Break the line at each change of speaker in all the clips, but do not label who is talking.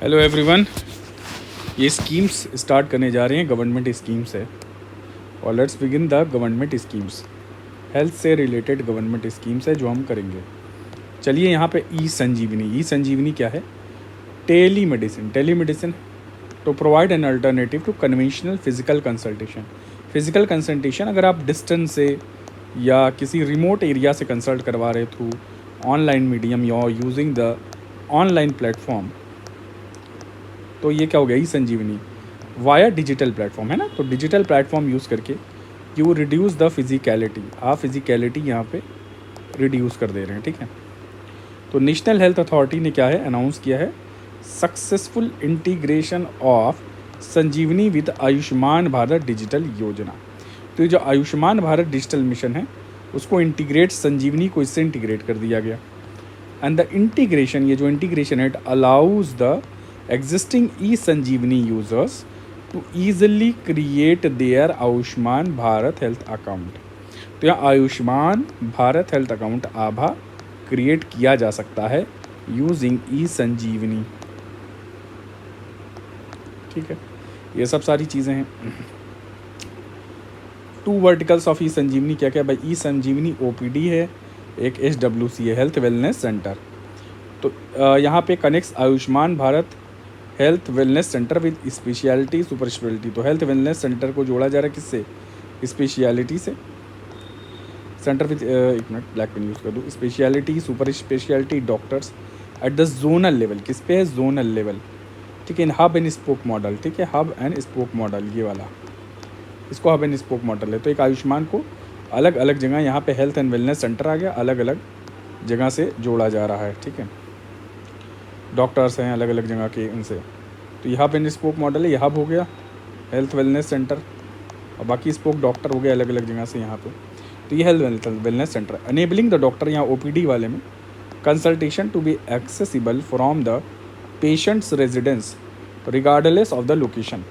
Hello everyone. ये schemes start करने जा रहे हैं, गवर्नमेंट स्कीम्स है। और let's begin the government schemes. Health से रिलेटेड गवर्नमेंट स्कीम्स है जो हम करेंगे। चलिए यहाँ पे ई संजीवनी क्या है? Tele medicine to provide an alternative to conventional physical consultation अगर आप डिस्टेंस से या किसी रिमोट एरिया से कंसल्ट करवा रहे थ्रू ऑनलाइन मीडियम या यूजिंग द ऑनलाइन प्लेटफॉर्म, तो ये क्या हो गया? ई संजीवनी वाया डिजिटल प्लेटफॉर्म है ना। तो डिजिटल प्लेटफॉर्म यूज़ करके यू रिड्यूस द फिजिकलिटी, आप फिजिकलिटी यहाँ पे रिड्यूस कर दे रहे हैं, ठीक है। तो नेशनल हेल्थ अथॉरिटी ने क्या है अनाउंस किया है? Successful integration of Sanjeevani with Ayushman Bharat digital Yojana. तो ये जो आयुष्मान भारत डिजिटल मिशन है उसको इंटीग्रेट, संजीवनी को इससे इंटीग्रेट कर दिया गया। एंड द इंटीग्रेशन, ये जो इंटीग्रेशन है, it allows the existing e-संजीवनी users to easily create their Ayushman Bharat health account. तो यहाँ आयुष्मान भारत हेल्थ अकाउंट आभा क्रिएट किया जा सकता है यूजिंग ई-संजीवनी, ठीक है। ये सब सारी चीज़ें हैं। 2 वर्टिकल्स ऑफ ई-संजीवनी क्या क्या है भाई? ई-संजीवनी OPD है, एक HWC है, हेल्थ वेलनेस सेंटर। तो यहाँ पे connects Ayushman Bharat health wellness centre with speciality super speciality. तो हेल्थ वेलनेस सेंटर को जोड़ा जा रहा है किससे? स्पेशलिटी से। सेंटर विद, एक मिनट ब्लैक पेन यूज़ कर दूँ, speciality super speciality doctors at the zonal level. किस पे है? जोनल लेवल, ठीक है। इन हब एंड स्पोक मॉडल, ठीक है, हब एंड स्पोक मॉडल, ये वाला, इसको हब एंड स्पोक मॉडल है। तो एक आयुष्मान को अलग अलग जगह, यहाँ पे हेल्थ एंड वेलनेस सेंटर आ गया, अलग अलग जगह से जोड़ा जा रहा है, ठीक है। डॉक्टर्स हैं अलग अलग जगह के, उनसे। तो यहाँ पे स्पोक मॉडल है, यहाँ हो गया हेल्थ वेलनेस सेंटर, और बाकी स्पोक डॉक्टर हो गया अलग अलग जगह से यहाँ पे। तो ये health wellness centre enabling the doctor, यहाँ OPD वाले में, consultation to be accessible from the patients residence regardless of the location.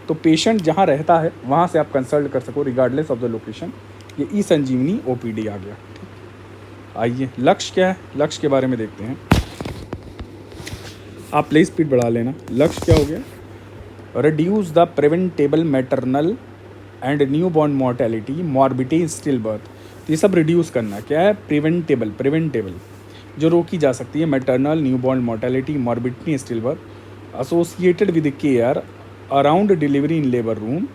तो पेशेंट जहाँ रहता है वहाँ से आप कंसल्ट कर सको रिगार्डलेस ऑफ द लोकेशन। ये ई संजीवनी OPD आ गया, ठीक। आइए लक्ष्य क्या है, लक्ष्य के बारे में देखते हैं। आप प्ले स्पीड बढ़ा लेना। लक्ष्य क्या हो गया? Reduce the preventable maternal and new born mortality morbidity still birth. तो ये सब रिड्यूस करना। क्या है? प्रिवेंटेबल जो रोकी जा सकती है, maternal, new born mortality, morbidity still birth associated with care around delivery in labour room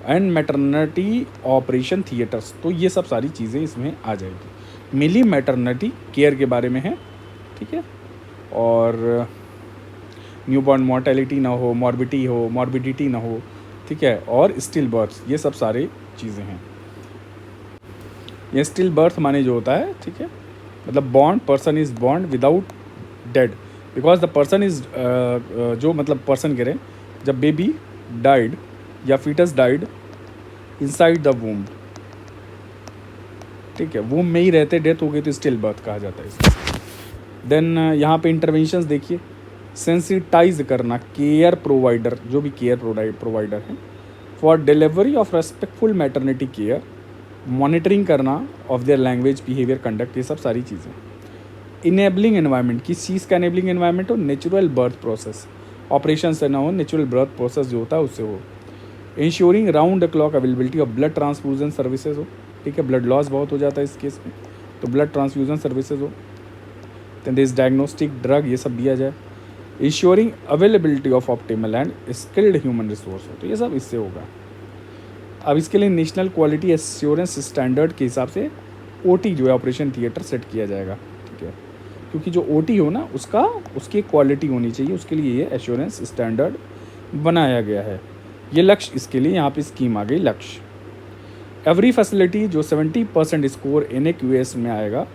and maternity operation theatres. तो ये सब सारी चीज़ें इसमें आ जाएगी। मेनली मैटरनिटी केयर के बारे में है, ठीक है। और न्यूबॉर्न मोर्टेलिटी ना हो, मॉर्बिडिटी ना हो, ठीक है। और स्टिल बर्थ, ये सब सारी चीज़ें हैं। ये स्टिल बर्थ माने जो होता है, ठीक है, मतलब born, person is born without dead, because the person is, जो मतलब पर्सन कह रहे हैं, जब बेबी डाइड या foetus died inside the womb, ठीक है, वूम में ही रहते, डेथ हो गई तो स्टिल बर्थ कहा जाता है इसको। देन यहाँ पे इंटरवेंशंस देखिए, सेंसिटाइज करना केयर प्रोवाइडर, जो भी केयर प्रोवाइडर है, for delivery of respectful maternity care, monitoring करना of their language, behaviour, conduct, ये सब सारी चीज़ें। इनेबलिंग एनवायरनमेंट, किस चीज़ का इनेबलिंग एनवायरनमेंट हो? नेचुरल बर्थ प्रोसेस, ऑपरेशन से ना हो, नेचुरल बर्थ प्रोसेस जो होता है उससे हो। Ensuring round the clock availability of blood transfusion services हो, ठीक है, ब्लड लॉस बहुत हो जाता है इस केस में, तो ब्लड ट्रांसफ्यूजन सर्विसेज हो। देन दिस डायग्नोस्टिक ड्रग, ये सब दिया जाए। Ensuring availability of optimal and skilled human resource हो, तो ये सब इससे होगा। अब इसके लिए नेशनल क्वालिटी एश्योरेंस स्टैंडर्ड के हिसाब से OT जो है ऑपरेशन थिएटर सेट किया जाएगा, ठीक है, क्योंकि जो OT हो ना उसकी क्वालिटी होनी चाहिए, उसके लिए ये एश्योरेंस स्टैंडर्ड बनाया गया है। ये लक्ष्य, इसके लिए यहाँ पे स्कीम आ गई लक्ष्य। एवरी फैसिलिटी जो 70% स्कोर NAQS में आएगा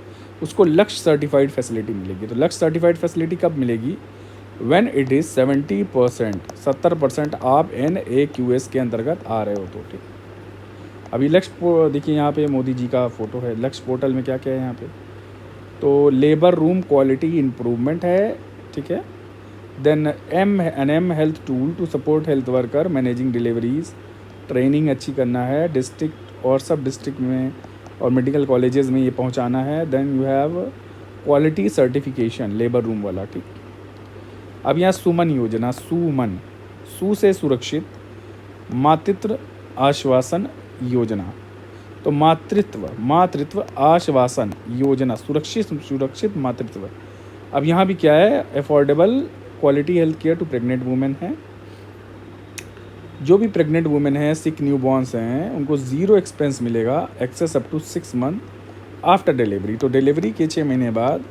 उसको लक्ष्य सर्टिफाइड फैसिलिटी मिलेगी। तो लक्ष्य सर्टिफाइड फैसिलिटी कब मिलेगी? व्हेन इट इज़ 70% आप NAQS के अंतर्गत आ रहे हो तो, ठीक। अभी लक्ष्य देखिए, यहाँ पे मोदी जी का फ़ोटो है। लक्ष्य पोर्टल में क्या क्या है यहाँ पे? तो लेबर रूम क्वालिटी इम्प्रूवमेंट है, ठीक है। Then M health tool to support health worker managing deliveries, training अच्छी करना है डिस्ट्रिक्ट और सब डिस्ट्रिक्ट में और मेडिकल कॉलेजेस में ये पहुँचाना है। Then you have quality certification labour room वाला, ठीक। अब यहाँ सुमन योजना, सुमन, सु से सुरक्षित, मातृत्व आश्वासन योजना, तो मातृत्व आश्वासन योजना, सुरक्षित मातृत्व। अब यहाँ भी क्या है, affordable quality health care to pregnant women है। जो भी प्रेग्नेंट वुमेन है, सिक न्यू बॉर्न्स हैं, उनको 0 एक्सपेंस मिलेगा, access up to 6 month after delivery. तो डिलीवरी के 6 महीने बाद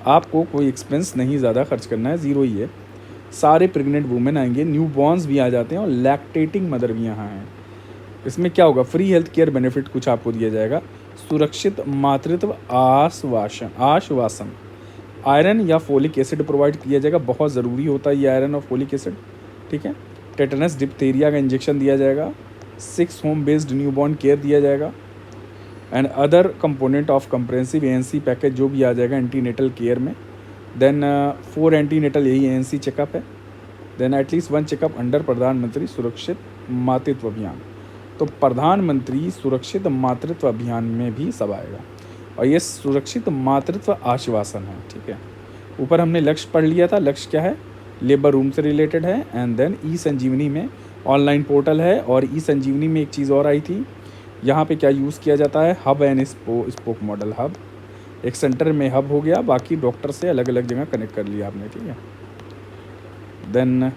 आपको कोई एक्सपेंस नहीं ज़्यादा खर्च करना है, 0 ही है। सारे प्रेग्नेंट वुमेन आएंगे, न्यू बॉर्न्स भी आ जाते हैं और लैक्टेटिंग मदर भी यहाँ हैं। इसमें क्या होगा, फ्री हेल्थ केयर बेनिफिट कुछ आपको दिया जाएगा, सुरक्षित मातृत्व आश्वासन, आयरन या फोलिक एसिड प्रोवाइड किया जाएगा, बहुत ज़रूरी होता है ये आयरन और फोलिक एसिड, ठीक है। टेटनस डिप्थीरिया का इंजेक्शन दिया जाएगा, 6 होम बेस्ड न्यूबॉर्न केयर दिया जाएगा, and other component of comprehensive ANC package जो भी आ जाएगा एंटीनेटल केयर में। देन 4 एंटीनेटल यही ANC चेकअप है। देन एटलीस्ट 1 चेकअप अंडर प्रधानमंत्री सुरक्षित मातृत्व अभियान। तो प्रधानमंत्री सुरक्षित मातृत्व अभियान में भी सब आएगा, और ये सुरक्षित मातृत्व आश्वासन है, ठीक है। ऊपर हमने लक्ष्य पढ़ लिया था, लक्ष्य क्या है, लेबर रूम से रिलेटेड है। एंड देन ई संजीवनी में ऑनलाइन पोर्टल है, और ई संजीवनी में एक चीज़ और आई थी, यहाँ पे क्या यूज़ किया जाता है, hub and spoke model. Hub एक सेंटर में हब हो गया, बाकी डॉक्टर से अलग अलग जगह कनेक्ट कर लिया आपने, ठीक है। देन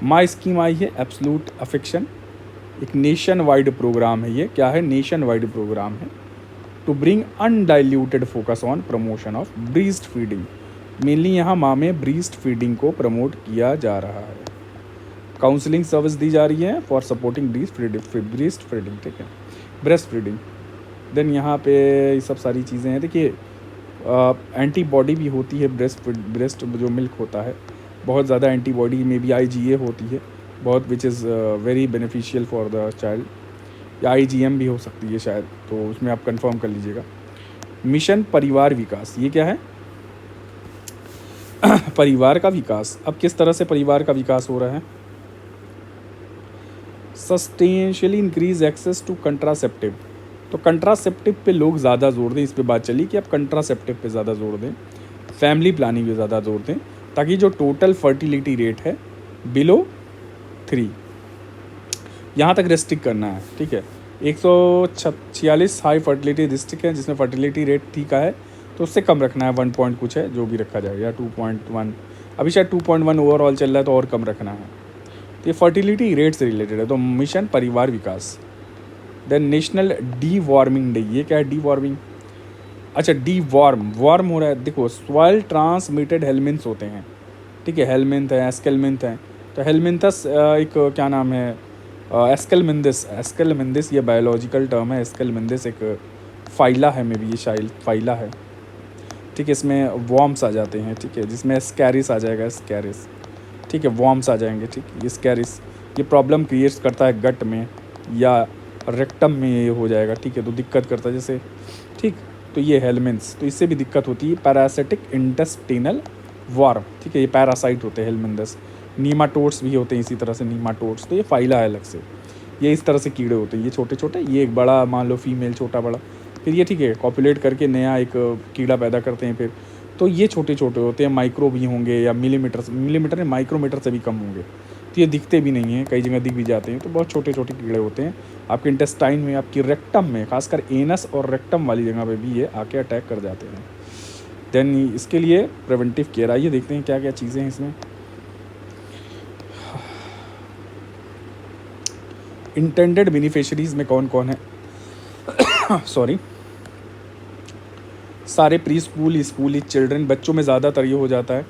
माई स्कीम आई है, एब्सोल्यूट अफेक्शन, एक नेशन वाइड प्रोग्राम है। ये क्या है, नेशन वाइड प्रोग्राम है to bring undiluted focus on promotion of breast feeding. Mainly यहाँ माँ में ब्रीस्ट फीडिंग को प्रमोट किया जा रहा है। काउंसलिंग सर्विस दी जा रही है फॉर सपोर्टिंग ब्रीस्ट फीडिंग, ठीक है, ब्रेस्ट फीडिंग। देन यहाँ पे ये सब सारी चीज़ें हैं। देखिए एंटीबॉडी भी होती है, ब्रेस्ट जो मिल्क होता है, बहुत ज़्यादा एंटीबॉडी में भी IgA होती है बहुत, which is very beneficial for the child, या IgM भी हो सकती है शायद, तो उसमें आप कंफर्म कर लीजिएगा। मिशन परिवार विकास, ये क्या है, परिवार का विकास। अब किस तरह से परिवार का विकास हो रहा है, सस्टेंशियली इंक्रीज एक्सेस टू कंट्रासेप्टिव। तो कंट्रासेप्टिव पे लोग ज़्यादा जोर दें, इस पे बात चली कि आप कंट्रासेप्टिव पे ज़्यादा जोर दें, फैमिली प्लानिंग पे ज़्यादा जोर दें, ताकि जो टोटल फर्टिलिटी रेट है बिलो 3 यहाँ तक रेस्ट्रिक्ट करना है, ठीक है। 146 हाई फर्टिलिटी डिस्ट्रिक्ट है जिसमें फर्टिलिटी रेट ठीक का है, तो उससे कम रखना है, 1 पॉइंट कुछ है जो भी रखा जाए, या 2.1, अभी शायद 2.1 ओवरऑल चल रहा है, तो और कम रखना है। तो ये फर्टिलिटी रेट से रिलेटेड है, तो mission Parivar Vikas. Then national deworming day, ये क्या है, डी वार्मिंग, अच्छा डी वार्म हो रहा है। देखो सॉइल ट्रांसमिटेड हेलमिंथ्स होते हैं, ठीक है, हेलमिंथ है, एस्केलमिंथ है। तो हेलमिंथस एक क्या नाम है, एस्केलमिंथिस ये बायोलॉजिकल टर्म है। एस्केलमिंथिस एक फाइला है, में भी ये शाइल फाइला है, ठीक है। इसमें वॉर्म्स आ जाते हैं, ठीक है, जिसमें स्कैरिस आ जाएगा, स्कैरिस, ठीक है, वॉर्म्स आ जाएंगे, ठीक। ये स्कैरिस ये प्रॉब्लम क्रिएट्स करता है गट में या रेक्टम में, ये हो जाएगा, ठीक है, तो दिक्कत करता है जैसे, ठीक। तो ये हेलमिंथ्स, तो इससे भी दिक्कत होती है। पैरासिटिक इंटेस्टिनल वॉर्म, ठीक है, ये पैरासाइट होते हैं हेलमिंथस। नीमाटोड्स भी होते हैं इसी तरह से, नीमाटोड्स, तो ये फाइला है अलग से। ये इस तरह से कीड़े होते हैं, ये छोटे छोटे, ये एक बड़ा, मान लो फीमेल छोटा बड़ा, फिर ये, ठीक है, कॉपुलेट करके नया एक कीड़ा पैदा करते हैं फिर। तो ये छोटे छोटे होते हैं, माइक्रो भी होंगे या मिलीमीटर में माइक्रोमीटर से भी कम होंगे, तो ये दिखते भी नहीं हैं, कई जगह दिख भी जाते हैं। तो बहुत छोटे छोटे कीड़े होते हैं आपके इंटेस्टाइन में, आपकी रेक्टम में, खासकर एनस और रेक्टम वाली जगह पे भी ये आके अटैक कर जाते हैं। देन इसके लिए प्रिवेंटिव केयर, आइए देखते हैं क्या क्या चीज़ें हैं इसमें। इंटेंडेड बेनिफिशरीज में कौन कौन है सॉरी, सारे प्री स्कूली चिल्ड्रन, बच्चों में ज़्यादातर ये हो जाता है,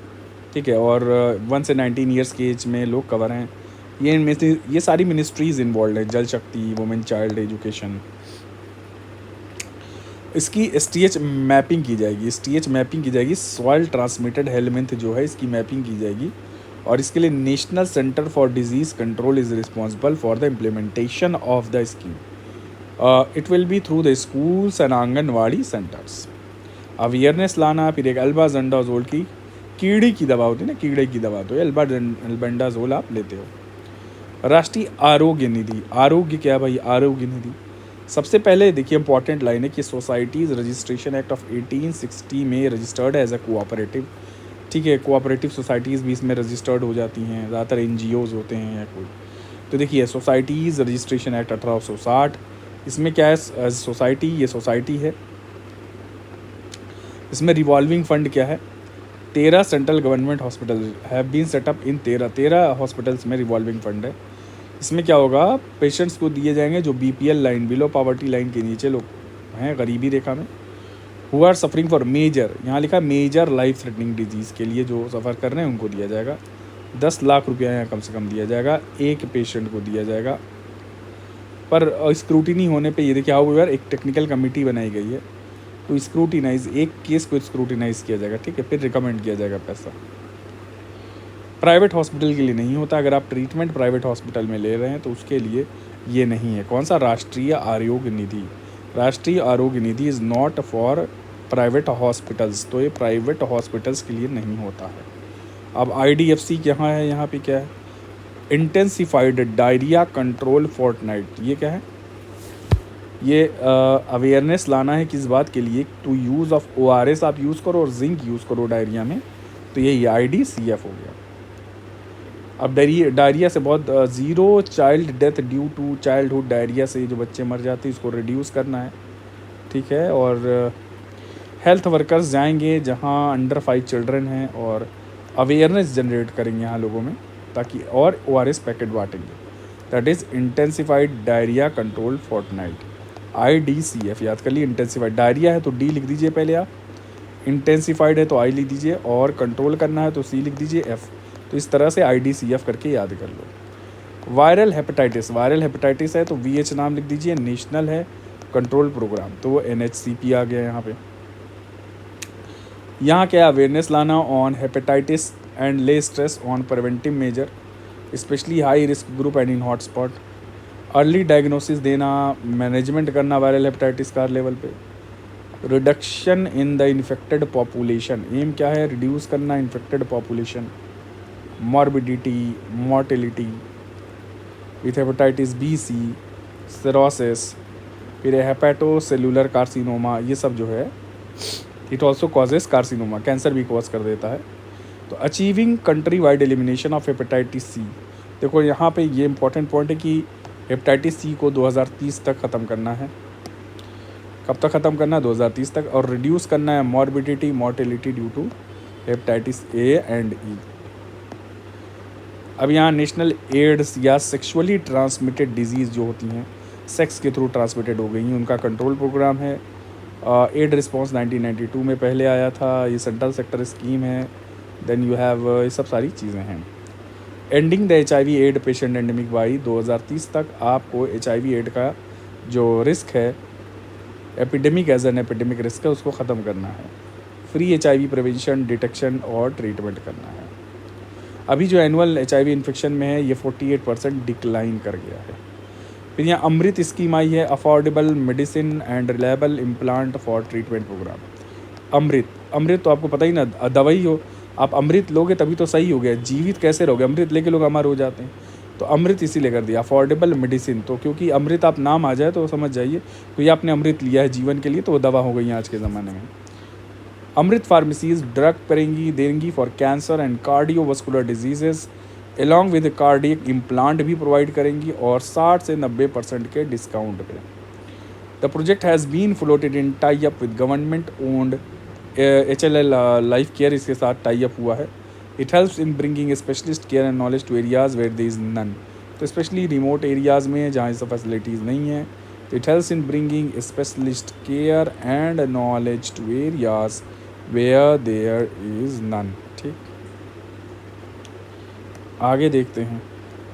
ठीक है, और 1 से 19 ईयर्स के एज में लोग कवर हैं। ये इनमें से ये सारी मिनिस्ट्रीज़ इन्वॉल्व है, जल शक्ति, वुमेन चाइल्ड एजुकेशन। इसकी STH मैपिंग की जाएगी, सॉइल ट्रांसमिटेड हेलमिंथ जो है इसकी मैपिंग की जाएगी, और इसके लिए national centre for disease control is responsible for the implementation of the scheme. It will be through the schools and anganwadi centres. Awareness लाना, फिर एक अल्बाजेंडाजोल की कीड़े की दवा होती है ना, कीड़े की दवा, तो अल्बेंडाजोल आप लेते हो। राष्ट्रीय आरोग्य निधि, आरोग्य क्या भाई, आरोग्य निधि। सबसे पहले देखिए इंपॉर्टेंट लाइन है कि सोसाइटीज़ रजिस्ट्रेशन एक्ट ऑफ 1860 में रजिस्टर्ड एज अ कोऑपरेटिव, ठीक है। कोऑपरेटिव सोसाइटीज़ भी इसमें रजिस्टर्ड हो जाती हैं, ज़्यादातर एनजीओज़ होते हैं या कोई। तो देखिए सोसाइटीज़ रजिस्ट्रेशन एक्ट 1860, इसमें क्या है सोसाइटी, ये सोसाइटी है। इसमें रिवॉल्विंग फंड क्या है, 13 central government hospital have been set up in 13 hospitals में रिवॉल्विंग फंड है। इसमें क्या होगा, पेशेंट्स को दिए जाएंगे जो BPL line, below poverty line के नीचे लोग हैं, गरीबी रेखा में, who are suffering for major, यहाँ लिखा मेजर लाइफ थ्रेटनिंग डिजीज़ के लिए जो सफ़र कर रहे हैं उनको दिया जाएगा। 10 लाख रुपया यहाँ कम से कम दिया जाएगा, एक पेशेंट को दिया जाएगा। पर स्क्रूटिनी होने पे ये देखिए हाउएवर एक टेक्निकल कमेटी बनाई गई है, तो स्क्रूटिनाइज एक केस को स्क्रूटिनाइज किया जाएगा, ठीक है, फिर रिकमेंड किया जाएगा पैसा। प्राइवेट हॉस्पिटल के लिए नहीं होता, अगर आप ट्रीटमेंट प्राइवेट हॉस्पिटल में ले रहे हैं तो उसके लिए ये नहीं है। कौन सा, राष्ट्रीय Arogya Nidhi. Rashtriya Arogya Nidhi is not for private hospitals, तो ये प्राइवेट हॉस्पिटल्स के लिए नहीं होता है। अब IDFC कहाँ है, यहाँ पे क्या है, इंटेंसिफाइड डायरिया कंट्रोल फोर्टनाइट, ये क्या है, ये अवेयरनेस लाना है किस बात के लिए, टू यूज़ ऑफ ORS आप यूज़ करो और जिंक यूज़ करो डायरिया में, तो ये IDCF हो गया। अब डायरिया से बहुत zero child death due to childhood diarrhoea से जो बच्चे मर जाते हैं इसको रिड्यूस करना है, ठीक है। और हेल्थ वर्कर्स जाएंगे जहां अंडर 5 चिल्ड्रन हैं और अवेयरनेस जनरेट करेंगे यहाँ लोगों में, ताकि और ORS पैकेट बांटेंगे। That is intensified diarrhoea control fortnight, IDCF याद कर लिए। इंटेंसिफाइड डायरिया है तो D लिख दीजिए पहले आप, इंटेंसिफाइड है तो I लिख दीजिए, और कंट्रोल करना है तो C लिख दीजिए F। तो इस तरह से IDCF करके याद कर लो। वायरल हेपेटाइटिस है तो VH नाम लिख दीजिए, नेशनल है कंट्रोल प्रोग्राम, तो वो NHCP आ गया यहाँ पे। यहाँ क्या अवेयरनेस लाना on hepatitis and lay stress on preventive measure, specially high risk group and in hotspot. Early diagnosis देना, मैनेजमेंट करना वायरल हेपेटाइटिस का लेवल पे। Reduction in the infected population, aim क्या है, रिड्यूस करना infected population. Morbidity, mortality with hepatitis B/C, cirrhosis, फिर hepatocellular carcinoma, ये सब जो है it also causes carcinoma, cancer भी कॉज कर देता है। तो achieving country wide elimination of hepatitis C, देखो यहाँ पे ये इंपॉर्टेंट पॉइंट है कि हेपेटाइटिस C को 2030 तक ख़त्म करना है। कब तक ख़त्म करना है, 2030 तक। और रिड्यूस करना है morbidity, mortality due to hepatitis A and E। अब यहाँ नेशनल एड्स या सेक्सुअली ट्रांसमिटेड डिजीज़ जो होती हैं, सेक्स के थ्रू ट्रांसमिटेड हो गई हैं, उनका कंट्रोल प्रोग्राम है। एड रिस्पॉन्स 1992 में पहले आया था, ये सेंट्रल सेक्टर स्कीम है। देन यू हैव ये सब सारी चीज़ें हैं। Ending the HIV aid patient endemic by 2030 तक आपको HIV एड का जो रिस्क है, epidemic as an epidemic risk है, उसको ख़त्म करना है। फ्री HIV प्रिवेंशन, डिटेक्शन और ट्रीटमेंट करना है। अभी जो एनुअल HIV इन्फेक्शन में है ये 48% डिक्लाइन कर गया है। फिर यहाँ अमृत स्कीम आई है, affordable medicine and reliable implant for treatment programme. Amrit तो आपको पता ही ना, दवाई हो, आप अमृत लोगे तभी तो सही हो गया, जीवित कैसे रहोगे, अमृत लेके लोग अमर हो जाते हैं। तो अमृत इसीलिए कर दिया अफोर्डेबल मेडिसिन, तो क्योंकि अमृत आप नाम आ जाए तो समझ जाइए तो ये आपने अमृत लिया है जीवन के लिए, तो वो दवा हो गई आज के ज़माने में। अमृत फार्मेसीज ड्रग देंगी for cancer and cardiovascular diseases, along with cardiac implant भी प्रोवाइड करेंगी और 60 से 90% के डिस्काउंट पे। The project has been floated in tie up with government owned HLL life care इसके साथ टाई अप हुआ है। It helps in bringing specialist care and knowledge to areas where there is none, तो specially remote areas में जहाँ ये सब facilities नहीं हैं, तो it helps in bringing specialist care and knowledge to areas where there is none. ठीक, आगे देखते हैं।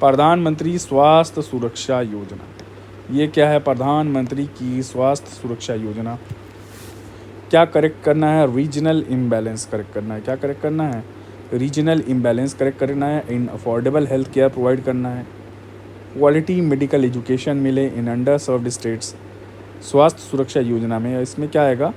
प्रधानमंत्री स्वास्थ्य सुरक्षा योजना, ये क्या है, प्रधानमंत्री की स्वास्थ्य सुरक्षा योजना। क्या करेक्ट करना है, रीजनल इम्बैलेंस करेक्ट करना है। क्या करेक्ट करना है, रीजनल इम्बैलेंस करेक्ट करना है। इन अफोर्डेबल हेल्थ केयर प्रोवाइड करना है। क्वालिटी मेडिकल एजुकेशन मिले इन अंडर सर्व्ड स्टेट्स। स्वास्थ्य सुरक्षा योजना में इसमें क्या आएगा,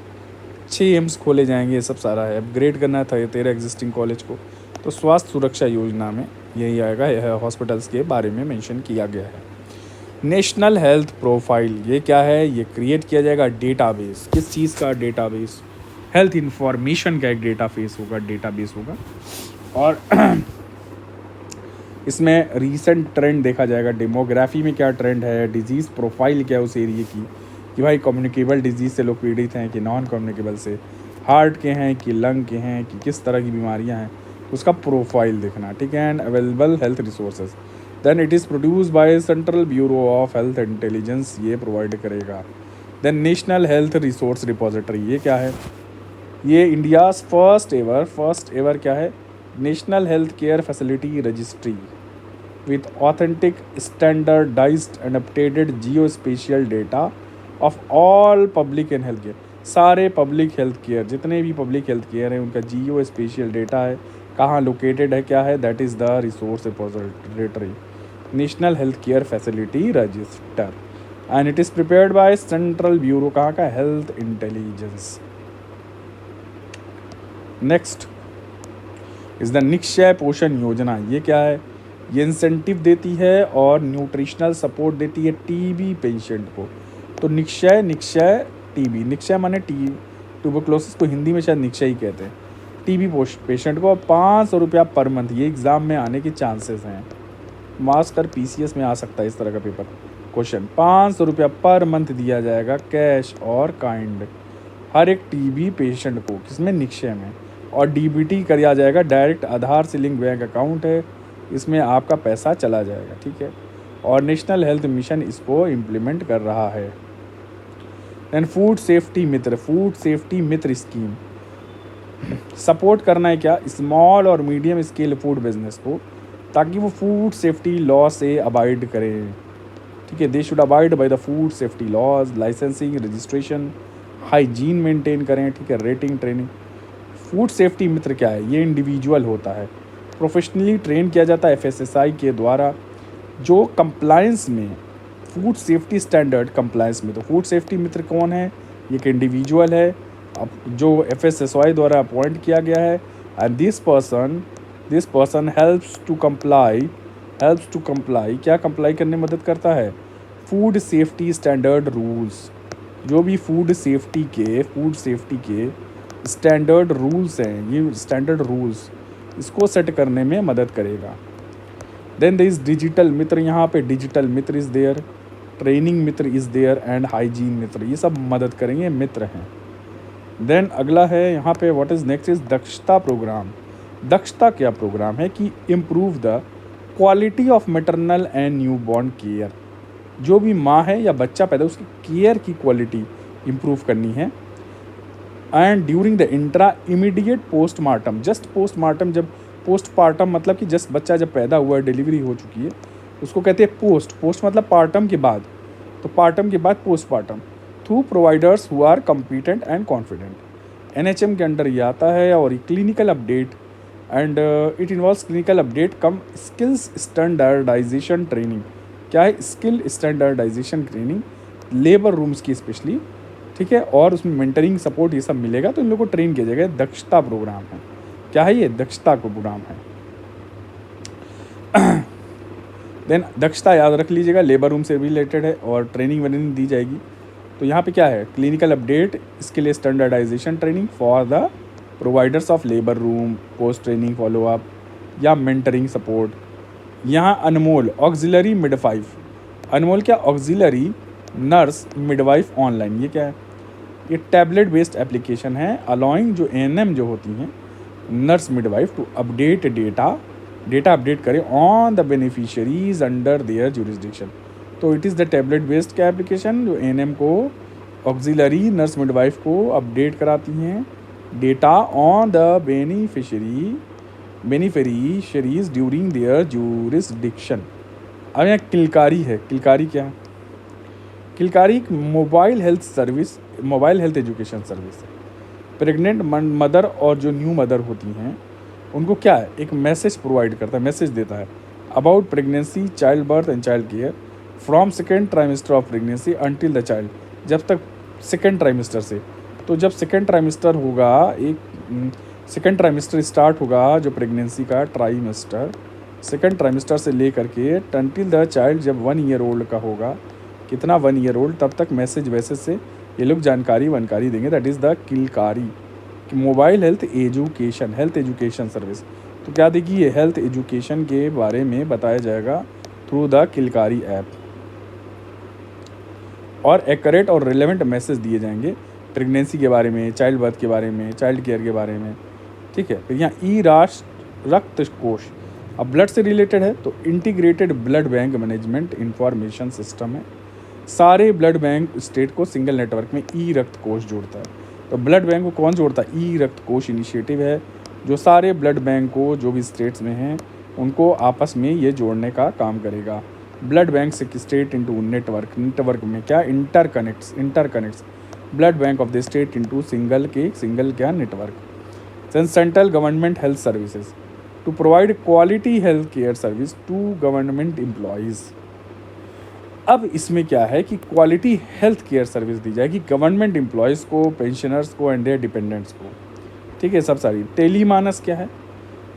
6 एम्स खोले जाएंगे, ये सब सारा है। अपग्रेड करना था 13 एग्जिस्टिंग कॉलेज को, तो स्वास्थ्य सुरक्षा योजना में यही आएगा। यह हॉस्पिटल्स के बारे में मेंशन किया गया है। नेशनल हेल्थ प्रोफाइल, ये क्या है, ये क्रिएट किया जाएगा डेटाबेस। किस चीज़ का डेटाबेस, हेल्थ इंफॉर्मेशन का एक डेटाबेस होगा और इसमें रीसेंट ट्रेंड देखा जाएगा, डेमोग्राफी में क्या ट्रेंड है, डिजीज़ प्रोफाइल क्या है उस एरिए की, कि भाई कम्युनिकेबल डिजीज़ से लोग पीड़ित हैं कि नॉन कम्युनिकेबल से, हार्ट के हैं कि लंग के हैं कि किस तरह की बीमारियां हैं, उसका प्रोफाइल देखना, ठीक है। And available health resources, then it is produce by central bureau of health intelligence, ये प्रोवाइड करेगा। Then national health resource repository, ये क्या है, ये इंडियाज़ फर्स्ट एवर क्या है, national health care facility registry with authentic, standardized and updated geospatial data of all public and health care, सारे public health care, जितने भी पब्लिक हेल्थ केयर हैं उनका जियो स्पेशियल डेटा है, कहाँ लोकेटेड है, क्या है, that is the resource repository, national health care facility register, and it is prepared by central bureau, कहाँ का, health intelligence. Next is the Nikshay पोषण योजना, ये क्या है, ये इंसेंटिव देती है और न्यूट्रिशनल सपोर्ट देती है टीबी पेशेंट को। तो निक्षय टीबी, निक्षय माने ट्यूबरक्लोसिस को हिंदी में शायद निक्षय ही कहते हैं, टीबी पेशेंट को 500 रुपया पर मंथ, ये एग्ज़ाम में आने के चांसेस हैं, मास्टर पीसीएस में आ सकता है इस तरह का पेपर क्वेश्चन। 500 रुपया पर मंथ दिया जाएगा कैश और काइंड हर एक टीबी पेशेंट को, किसमें, निक्षय में, और डीबीटी किया जाएगा, डायरेक्ट आधार से लिंक बैंक अकाउंट है, इसमें आपका पैसा चला जाएगा, ठीक है। और नेशनल हेल्थ मिशन इसको इम्प्लीमेंट कर रहा है। देन फूड सेफ्टी मित्र स्कीम, सपोर्ट करना है क्या, स्मॉल और मीडियम स्केल फूड बिजनेस को, ताकि वो फूड सेफ्टी लॉ से अबाइड करें, ठीक है। They should abide by the food safety laws, licensing, registration, hygiene maintain करें, ठीक है, rating, training. Food safety Mitra क्या है, ये इंडिविजुअल होता है, प्रोफेशनली ट्रेन किया जाता है एफएसएसआई के द्वारा, जो कंप्लायंस में फूड सेफ्टी स्टैंडर्ड कंप्लायंस में, तो फूड सेफ्टी मित्र कौन है, ये एक इंडिविजुअल है अब जो एफएसएसआई द्वारा अपॉइंट किया गया है, and this person helps to comply, क्या कंप्लाई करने में मदद करता है, फूड सेफ्टी स्टैंडर्ड रूल्स, जो भी फूड सेफ्टी के स्टैंडर्ड रूल्स हैं, ये स्टैंडर्ड रूल्स इसको सेट करने में मदद करेगा। Then there is digital Mitra, यहाँ पे digital Mitra is there, training Mitra is there and hygiene Mitra, ये सब मदद करेंगे, मित्र हैं। देन अगला है यहाँ पे व्हाट इज़ नेक्स्ट इज़ दक्षता प्रोग्राम। दक्षता क्या प्रोग्राम है कि improve the quality of maternal and new born care, जो भी माँ है या बच्चा पैदा उसकी केयर की क्वालिटी इम्प्रूव करनी है। And during the intra immediate postmortem, just postmortem, जब पोस्टपार्टम मतलब कि जस्ट बच्चा जब पैदा हुआ है, डिलीवरी हो चुकी है, उसको कहते हैं पोस्ट मतलब पार्टम के बाद, तो पार्टम के बाद postpartum, through providers who are competent and confident. NHM के अंडर ये आता है, और clinical update and it involves clinical update cum skills standardisation training, क्या है, skill standardisation training labour rooms की स्पेशली, ठीक है, और उसमें मेंटरिंग सपोर्ट ये सब मिलेगा, तो इन लोगों को ट्रेन किया जाएगा। दक्षता प्रोग्राम है, क्या है ये, दक्षता को प्रोग्राम है। देन दक्षता याद रख लीजिएगा, लेबर रूम से रिलेटेड है और ट्रेनिंग वनिंग दी जाएगी। तो यहाँ पे क्या है, क्लिनिकल अपडेट, इसके लिए standardisation training for the providers of labour room, post training follow up या मेंटरिंग सपोर्ट। यहाँ अनमोल ऑक्सिलरी मिडवाइफ, अनमोल क्या, ऑक्सिलरी नर्स मिडवाइफ ऑनलाइन, ये क्या है, ये टैबलेट बेस्ड एप्लीकेशन है, अलाउइंग जो एएनएम जो होती हैं nurse midwife to update data update करें on the beneficiaries under their jurisdiction. तो it is the tablet based क्या एप्लीकेशन जो एएनएम को, ऑक्सिलरी नर्स मिडवाइफ को अपडेट कराती हैं data on the beneficiaries during their jurisdiction. अब यहाँ किलकारी है, किलकारी क्या है, Kilkari mobile health education service है। प्रेग्नेंट मदर और जो न्यू मदर होती हैं उनको क्या है, एक मैसेज प्रोवाइड करता है, मैसेज देता है about pregnancy, child birth and child care from second trimester of pregnancy until the child, जब तक सेकेंड ट्राइमेस्टर से, तो जब सेकेंड ट्राइमेस्टर होगा, एक सेकेंड ट्राइमेस्टर स्टार्ट होगा जो प्रेगनेंसी का ट्राइमेस्टर, सेकेंड ट्राइमेस्टर से लेकर के अंटिल द चाइल्ड जब 1 ईयर ओल्ड का होगा, कितना 1 ईयर ओल्ड, तब तक मैसेज वैसेज से ये लोग जानकारी देंगे, दैट इज़ द किलकारी। कि मोबाइल हेल्थ एजुकेशन सर्विस। तो क्या देखिए, हेल्थ एजुकेशन के बारे में बताया जाएगा थ्रू द किलकारी ऐप, और एक्यूरेट और रिलेवेंट मैसेज दिए जाएंगे प्रेगनेंसी के बारे में, चाइल्ड बर्थ के बारे में, चाइल्ड केयर के बारे में। ठीक है, फिर यहाँ ई राष्ट्र रक्त कोष, अब ब्लड से रिलेटेड है तो integrated blood bank management information system है। सारे ब्लड बैंक स्टेट को सिंगल नेटवर्क में ई रक्त कोष जोड़ता है। तो ब्लड बैंक को कौन जोड़ता है? ई रक्त कोष इनिशिएटिव है जो सारे ब्लड बैंक को जो भी स्टेट्स में हैं उनको आपस में ये जोड़ने का काम करेगा। ब्लड बैंक से स्टेट इंटू नेटवर्क में क्या interconnects blood bank of the state into single क्या network. Central government health services to provide quality health care service to government employees. अब इसमें क्या है कि क्वालिटी हेल्थ केयर सर्विस दी जाएगी गवर्नमेंट एम्प्लॉयज़ को, पेंशनर्स को एंड देयर डिपेंडेंट्स को। ठीक है, सब सारी। टेलीमानस क्या है?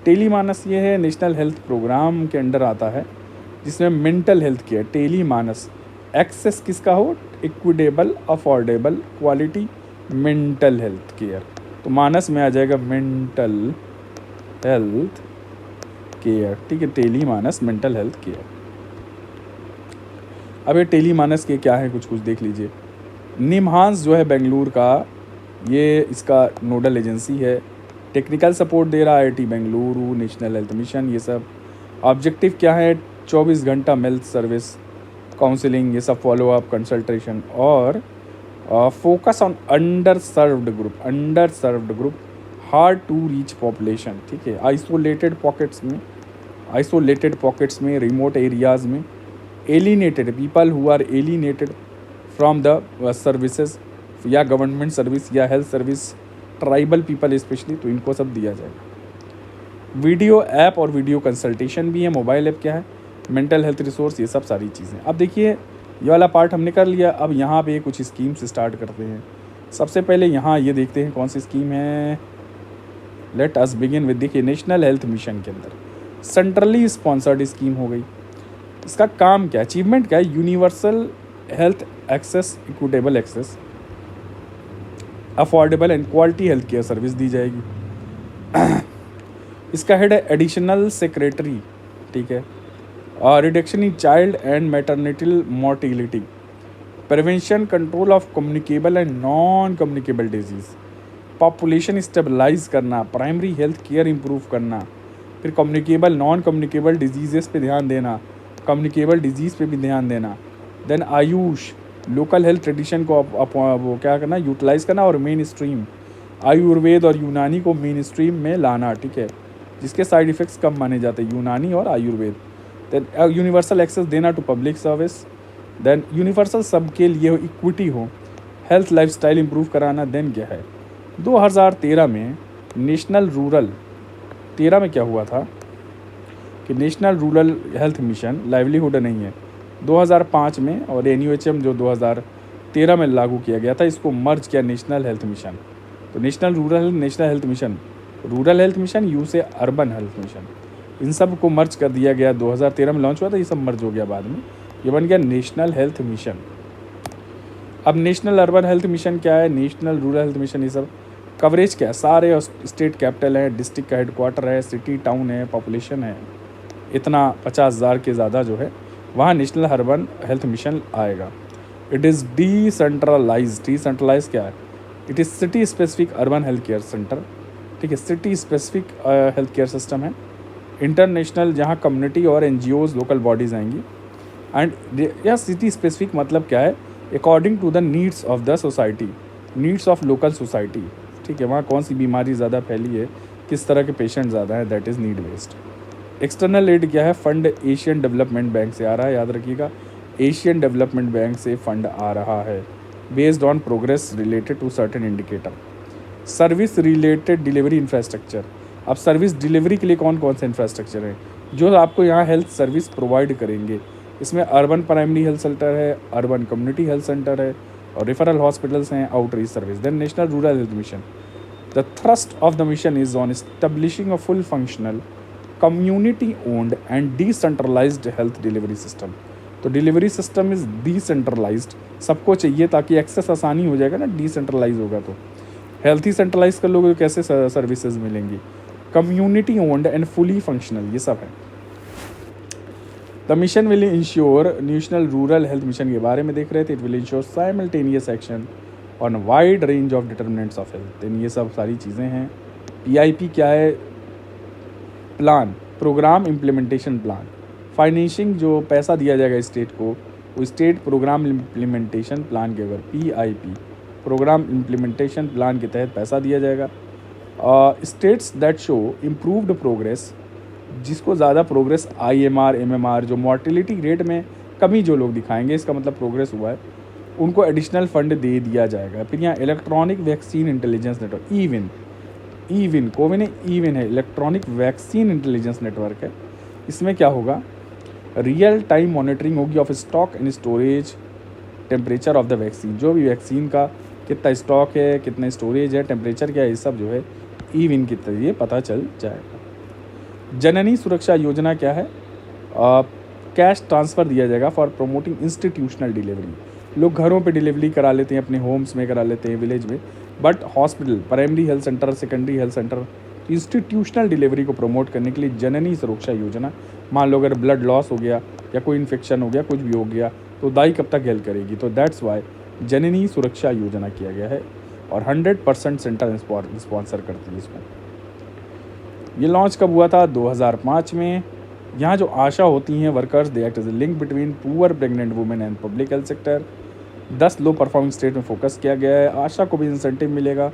टेलीमानस ये है नेशनल हेल्थ प्रोग्राम के अंडर आता है जिसमें mental health care, Telemanas access किसका हो? Equitable, affordable, quality mental health care. तो मानस में आ जाएगा मेंटल हेल्थ केयर। ठीक है, टेलीमानस मेंटल हेल्थ केयर। अब ये टेलीमानस के क्या है कुछ देख लीजिए। निमहांस जो है बेंगलुरु का, ये इसका नोडल एजेंसी है। टेक्निकल सपोर्ट दे रहा है IIT Bengaluru, national health mission, ये सब। ऑब्जेक्टिव क्या है? 24 घंटा हेल्थ सर्विस, काउंसलिंग, ये सब, फॉलो अप, कंसल्टेशन, और focus on under served group, hard to reach population. ठीक है, आइसोलेटेड पॉकेट्स में, रिमोट एरियाज़ में, alienated people who are alienated from the services या गवर्नमेंट सर्विस या health service, tribal people specially, तो इनको सब दिया जाएगा। वीडियो ऐप और वीडियो कंसल्टेशन भी है। मोबाइल ऐप क्या है? मेंटल हेल्थ रिसोर्स, ये सब सारी चीज़ें। अब देखिए, ये वाला पार्ट हमने कर लिया। अब यहाँ पे कुछ स्कीम्स स्टार्ट करते हैं। सबसे पहले यहाँ ये देखते हैं कौन सी स्कीम है। लेट अस बिगिन विद, देखिए, नेशनल हेल्थ मिशन के अंदर सेंट्रली स्पॉन्सर्ड स्कीम हो गई। इसका काम क्या है, अचीवमेंट क्या है? Universal health access, equitable access, affordable and quality health care service दी जाएगी। इसका हेड है एडिशनल सेक्रेटरी। ठीक है, और reduction in child and maternal mortality, prevention control of communicable and non communicable diseases, population stabilise करना, प्राइमरी हेल्थ केयर इंप्रूव करना, फिर कम्युनिकेबल नॉन कम्युनिकेबल डिजीज़ पे ध्यान देना, कम्युनिकेबल डिजीज़ पे भी ध्यान देना। Then Ayush, local health tradition को वो क्या करना, यूटिलाइज़ करना, और मेन स्ट्रीम आयुर्वेद और यूनानी को मेन स्ट्रीम में लाना। ठीक है, जिसके साइड इफ़ेक्ट्स कम माने जाते हैं, यूनानी और आयुर्वेद। देन यूनिवर्सल एक्सेस देना to public service. Then universal सबके लिए हो, इक्विटी हो, हेल्थ लाइफस्टाइल इंप्रूव कराना। देन क्या है, 2013 में नेशनल रूरल, 13 में क्या हुआ था कि national rural health mission, livelihood नहीं है, 2005 में, और NUHM जो 2013 में लागू किया गया था, इसको मर्ज किया नेशनल हेल्थ मिशन। तो national health mission, rural health mission, you से अर्बन हेल्थ मिशन, इन सब को मर्ज कर दिया गया। 2013 में लॉन्च हुआ था, ये सब मर्ज हो गया बाद में, ये बन गया नेशनल हेल्थ मिशन। अब नेशनल अर्बन हेल्थ मिशन क्या है, नेशनल रूरल हेल्थ मिशन, ये सब कवरेज क्या है, सारे स्टेट कैपिटल है, डिस्ट्रिक्ट का हेडक्वार्टर है, सिटी टाउन है, पॉपुलेशन है इतना 50,000 के ज़्यादा जो है, वहाँ नेशनल अर्बन हेल्थ मिशन आएगा। इट इज़ डिसेंट्रलाइज क्या है, it is city specific urban health care centre. ठीक है, city specific health care system है। इंटरनेशनल, जहाँ कम्युनिटी और NGOs, लोकल बॉडीज़ आएंगी। एंड यह सिटी स्पेसिफिक मतलब क्या है, according to the needs of the society, needs of local society. ठीक है, वहाँ कौन सी बीमारी ज़्यादा फैली है, किस तरह के पेशेंट ज़्यादा है, that is need based. External aid क्या है, फंड एशियन डेवलपमेंट बैंक से आ रहा है, याद रखिएगा, एशियन डेवलपमेंट बैंक से फंड आ रहा है, based on progress related to certain indicator. Service related delivery infrastructure, अब सर्विस डिलीवरी के लिए कौन कौन से इंफ्रास्ट्रक्चर हैं जो आपको यहाँ हेल्थ सर्विस प्रोवाइड करेंगे। इसमें अर्बन प्राइमरी हेल्थ सेंटर है, अर्बन कम्युनिटी हेल्थ सेंटर है, और रेफरल हॉस्पिटल्स हैं, outreach service. Then national rural health mission, the thrust of the mission is on establishing a full functional community owned and decentralised health delivery system. तो delivery system is decentralised, सबको चाहिए ताकि access आसानी हो जाएगा ना, decentralise होगा तो। हेल्थ ही सेंट्रलाइज कर लोगे तो कैसे सर्विसेज मिलेंगी। Community owned and fully functional, ये सब है। The mission will ensure, national rural health mission के बारे में देख रहे थे, it will ensure simultaneous action on wide range of determinants of health. ये सब सारी चीज़ें हैं। PIP क्या है, plan, programme implementation plan. Financing जो पैसा दिया जाएगा स्टेट को, वो स्टेट प्रोग्राम इम्प्लीमेंटेशन प्लान के अगर PIP, प्रोग्राम इम्प्लीमेंटेशन प्लान के तहत पैसा दिया जाएगा। States that show improved progress, जिसको ज़्यादा प्रोग्रेस IMR MMR, जो मॉर्टिलिटी रेट में कमी जो लोग दिखाएंगे, इसका मतलब प्रोग्रेस हुआ है, उनको एडिशनल फंड दे दिया जाएगा। फिर यहाँ electronic vaccine intelligence network, eVIN, CoWIN eVIN है, इलेक्ट्रॉनिक वैक्सीन इंटेलिजेंस नेटवर्क है। इसमें क्या होगा, रियल टाइम मॉनिटरिंग होगी of stock and storage, temperature of the vaccine, जो भी वैक्सीन का कितना स्टॉक है, कितना स्टोरेज है, टेम्परेचर क्या है, ये सब जो है ईविन के जरिए पता चल जाएगा। जननी सुरक्षा योजना क्या है, कैश ट्रांसफ़र दिया जाएगा फॉर प्रोमोटिंग इंस्टीट्यूशनल डिलीवरी। लोग घरों पे डिलीवरी करा लेते हैं, अपने होम्स में करा लेते हैं, विलेज में, but hospital, primary health centre, secondary health centre, institutional delivery को प्रमोट करने के लिए जननी सुरक्षा योजना। मान लो अगर ब्लड लॉस हो गया या कोई इन्फेक्शन हो गया, कुछ भी हो गया, तो दाई कब तक हेल्प करेगी, तो दैट्स वाई जननी सुरक्षा योजना किया गया है। और 100% सेंटर स्पॉन्सर करती है इसको। ये लॉन्च कब हुआ था, 2005 में। यहाँ जो आशा होती हैं workers, they act as a link between poor pregnant women and public health sector. 10 low performing state में फोकस किया गया है। आशा को भी इंसेंटिव मिलेगा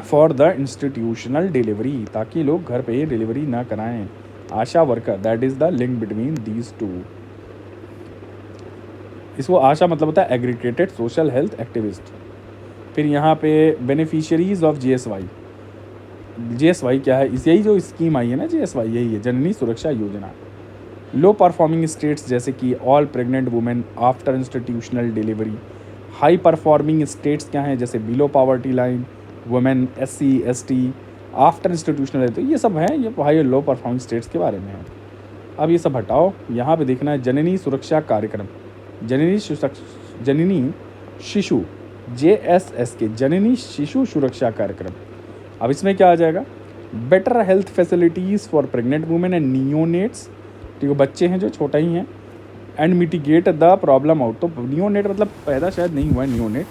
फॉर द इंस्टीट्यूशनल डिलीवरी, ताकि लोग घर पे ही डिलीवरी ना कराएं। ASHA worker, that is the link between these two. इसको आशा मतलब होता है एग्रीगेटेड सोशल हेल्थ एक्टिविस्ट। फिर यहाँ पे बेनिफिशियरीज ऑफ GSY क्या है, इस यही जो स्कीम आई है ना, GSY यही है, जननी सुरक्षा योजना। लो परफॉर्मिंग स्टेट्स जैसे कि all pregnant women after institutional delivery. High performing states क्या हैं, जैसे below poverty line, women, SC ST after institutional, तो ये सब हैं, ये हाई और लो परफॉर्मिंग स्टेट्स के बारे में है। अब ये सब हटाओ, यहाँ पे देखना है जननी सुरक्षा कार्यक्रम, जननी शिशु JSS के जननी शिशु सुरक्षा कार्यक्रम। अब इसमें क्या आ जाएगा, better health facilities for pregnant women and neonates, ठीक है, बच्चे हैं जो छोटा ही हैं, and mitigate the problem out. तो नियोनेट मतलब पैदा शायद नहीं हुआ है, नियोनेट,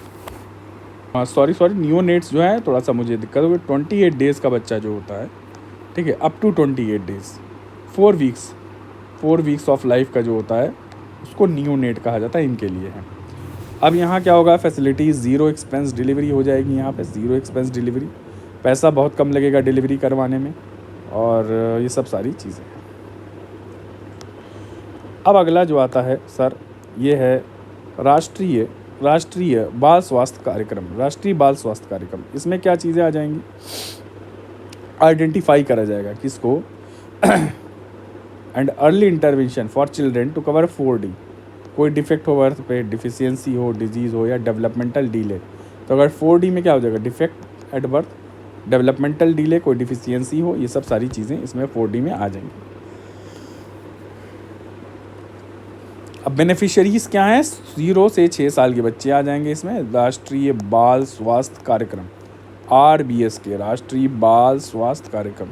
सॉरी नियोनेट्स जो है, थोड़ा सा मुझे दिक्कत होगी। 28 डेज़ का बच्चा जो होता है, ठीक है, up to 28 days, 4 weeks of life का जो होता है, उसको नियोनेट कहा जाता है, इनके लिए है। अब यहाँ क्या होगा, फैसिलिटीज़, ज़ीरो एक्सपेंस डिलीवरी हो जाएगी। यहाँ पे ज़ीरो एक्सपेंस डिलीवरी, पैसा बहुत कम लगेगा डिलीवरी करवाने में, और ये सब सारी चीज़ें हैं। अब अगला जो आता है सर, ये है राष्ट्रीय बाल स्वास्थ्य कार्यक्रम। राष्ट्रीय बाल स्वास्थ्य कार्यक्रम, इसमें क्या चीज़ें आ जाएंगी, आइडेंटिफाई करा जाएगा किसको, and early intervention for children to cover 4D। कोई डिफेक्ट हो बर्थ पे, डिफिशियंसी हो, डिजीज़ हो, या डेवलपमेंटल डिले, तो अगर 4D में क्या हो जाएगा, defect at birth, developmental delay, कोई डिफिशियंसी हो, ये सब सारी चीज़ें इसमें 4D में आ जाएंगी। अब बेनिफिशियरीज क्या हैं, 0 से 6 साल के बच्चे आ जाएंगे इसमें। राष्ट्रीय बाल स्वास्थ्य कार्यक्रम, RBS के राष्ट्रीय बाल स्वास्थ्य कार्यक्रम,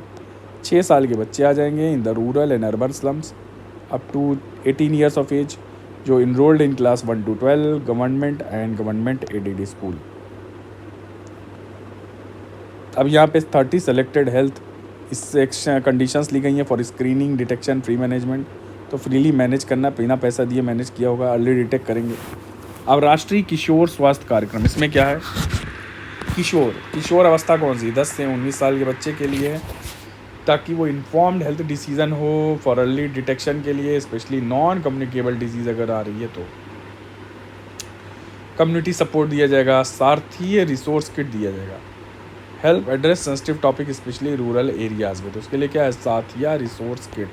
6 साल के बच्चे आ जाएंगे in the rural and urban slums up to 18 years of age, जो enrolled in class 1 to 12 government and government aided school. अब यहाँ पे 30 सेलेक्टेड हेल्थ कंडीशंस ली गई हैं for screening, detection, free management. तो फ्रीली मैनेज करना, बिना पैसा दिए मैनेज किया होगा, अर्ली डिटेक्ट करेंगे। अब राष्ट्रीय किशोर स्वास्थ्य कार्यक्रम, इसमें क्या है, किशोर अवस्था कौन सी, 10 से 19 साल के बच्चे के लिए है, ताकि वो इन्फॉर्म्ड हेल्थ डिसीजन हो फॉर अर्ली डिटेक्शन के लिए, स्पेशली नॉन कम्युनिकेबल डिजीज़ अगर आ रही है तो। कम्युनिटी सपोर्ट दिया जाएगा, सार्थीय रिसोर्स किट दिया जाएगा, help address sensitive topic specially rural areas में, तो उसके लिए क्या है, साथिया रिसोर्स किट।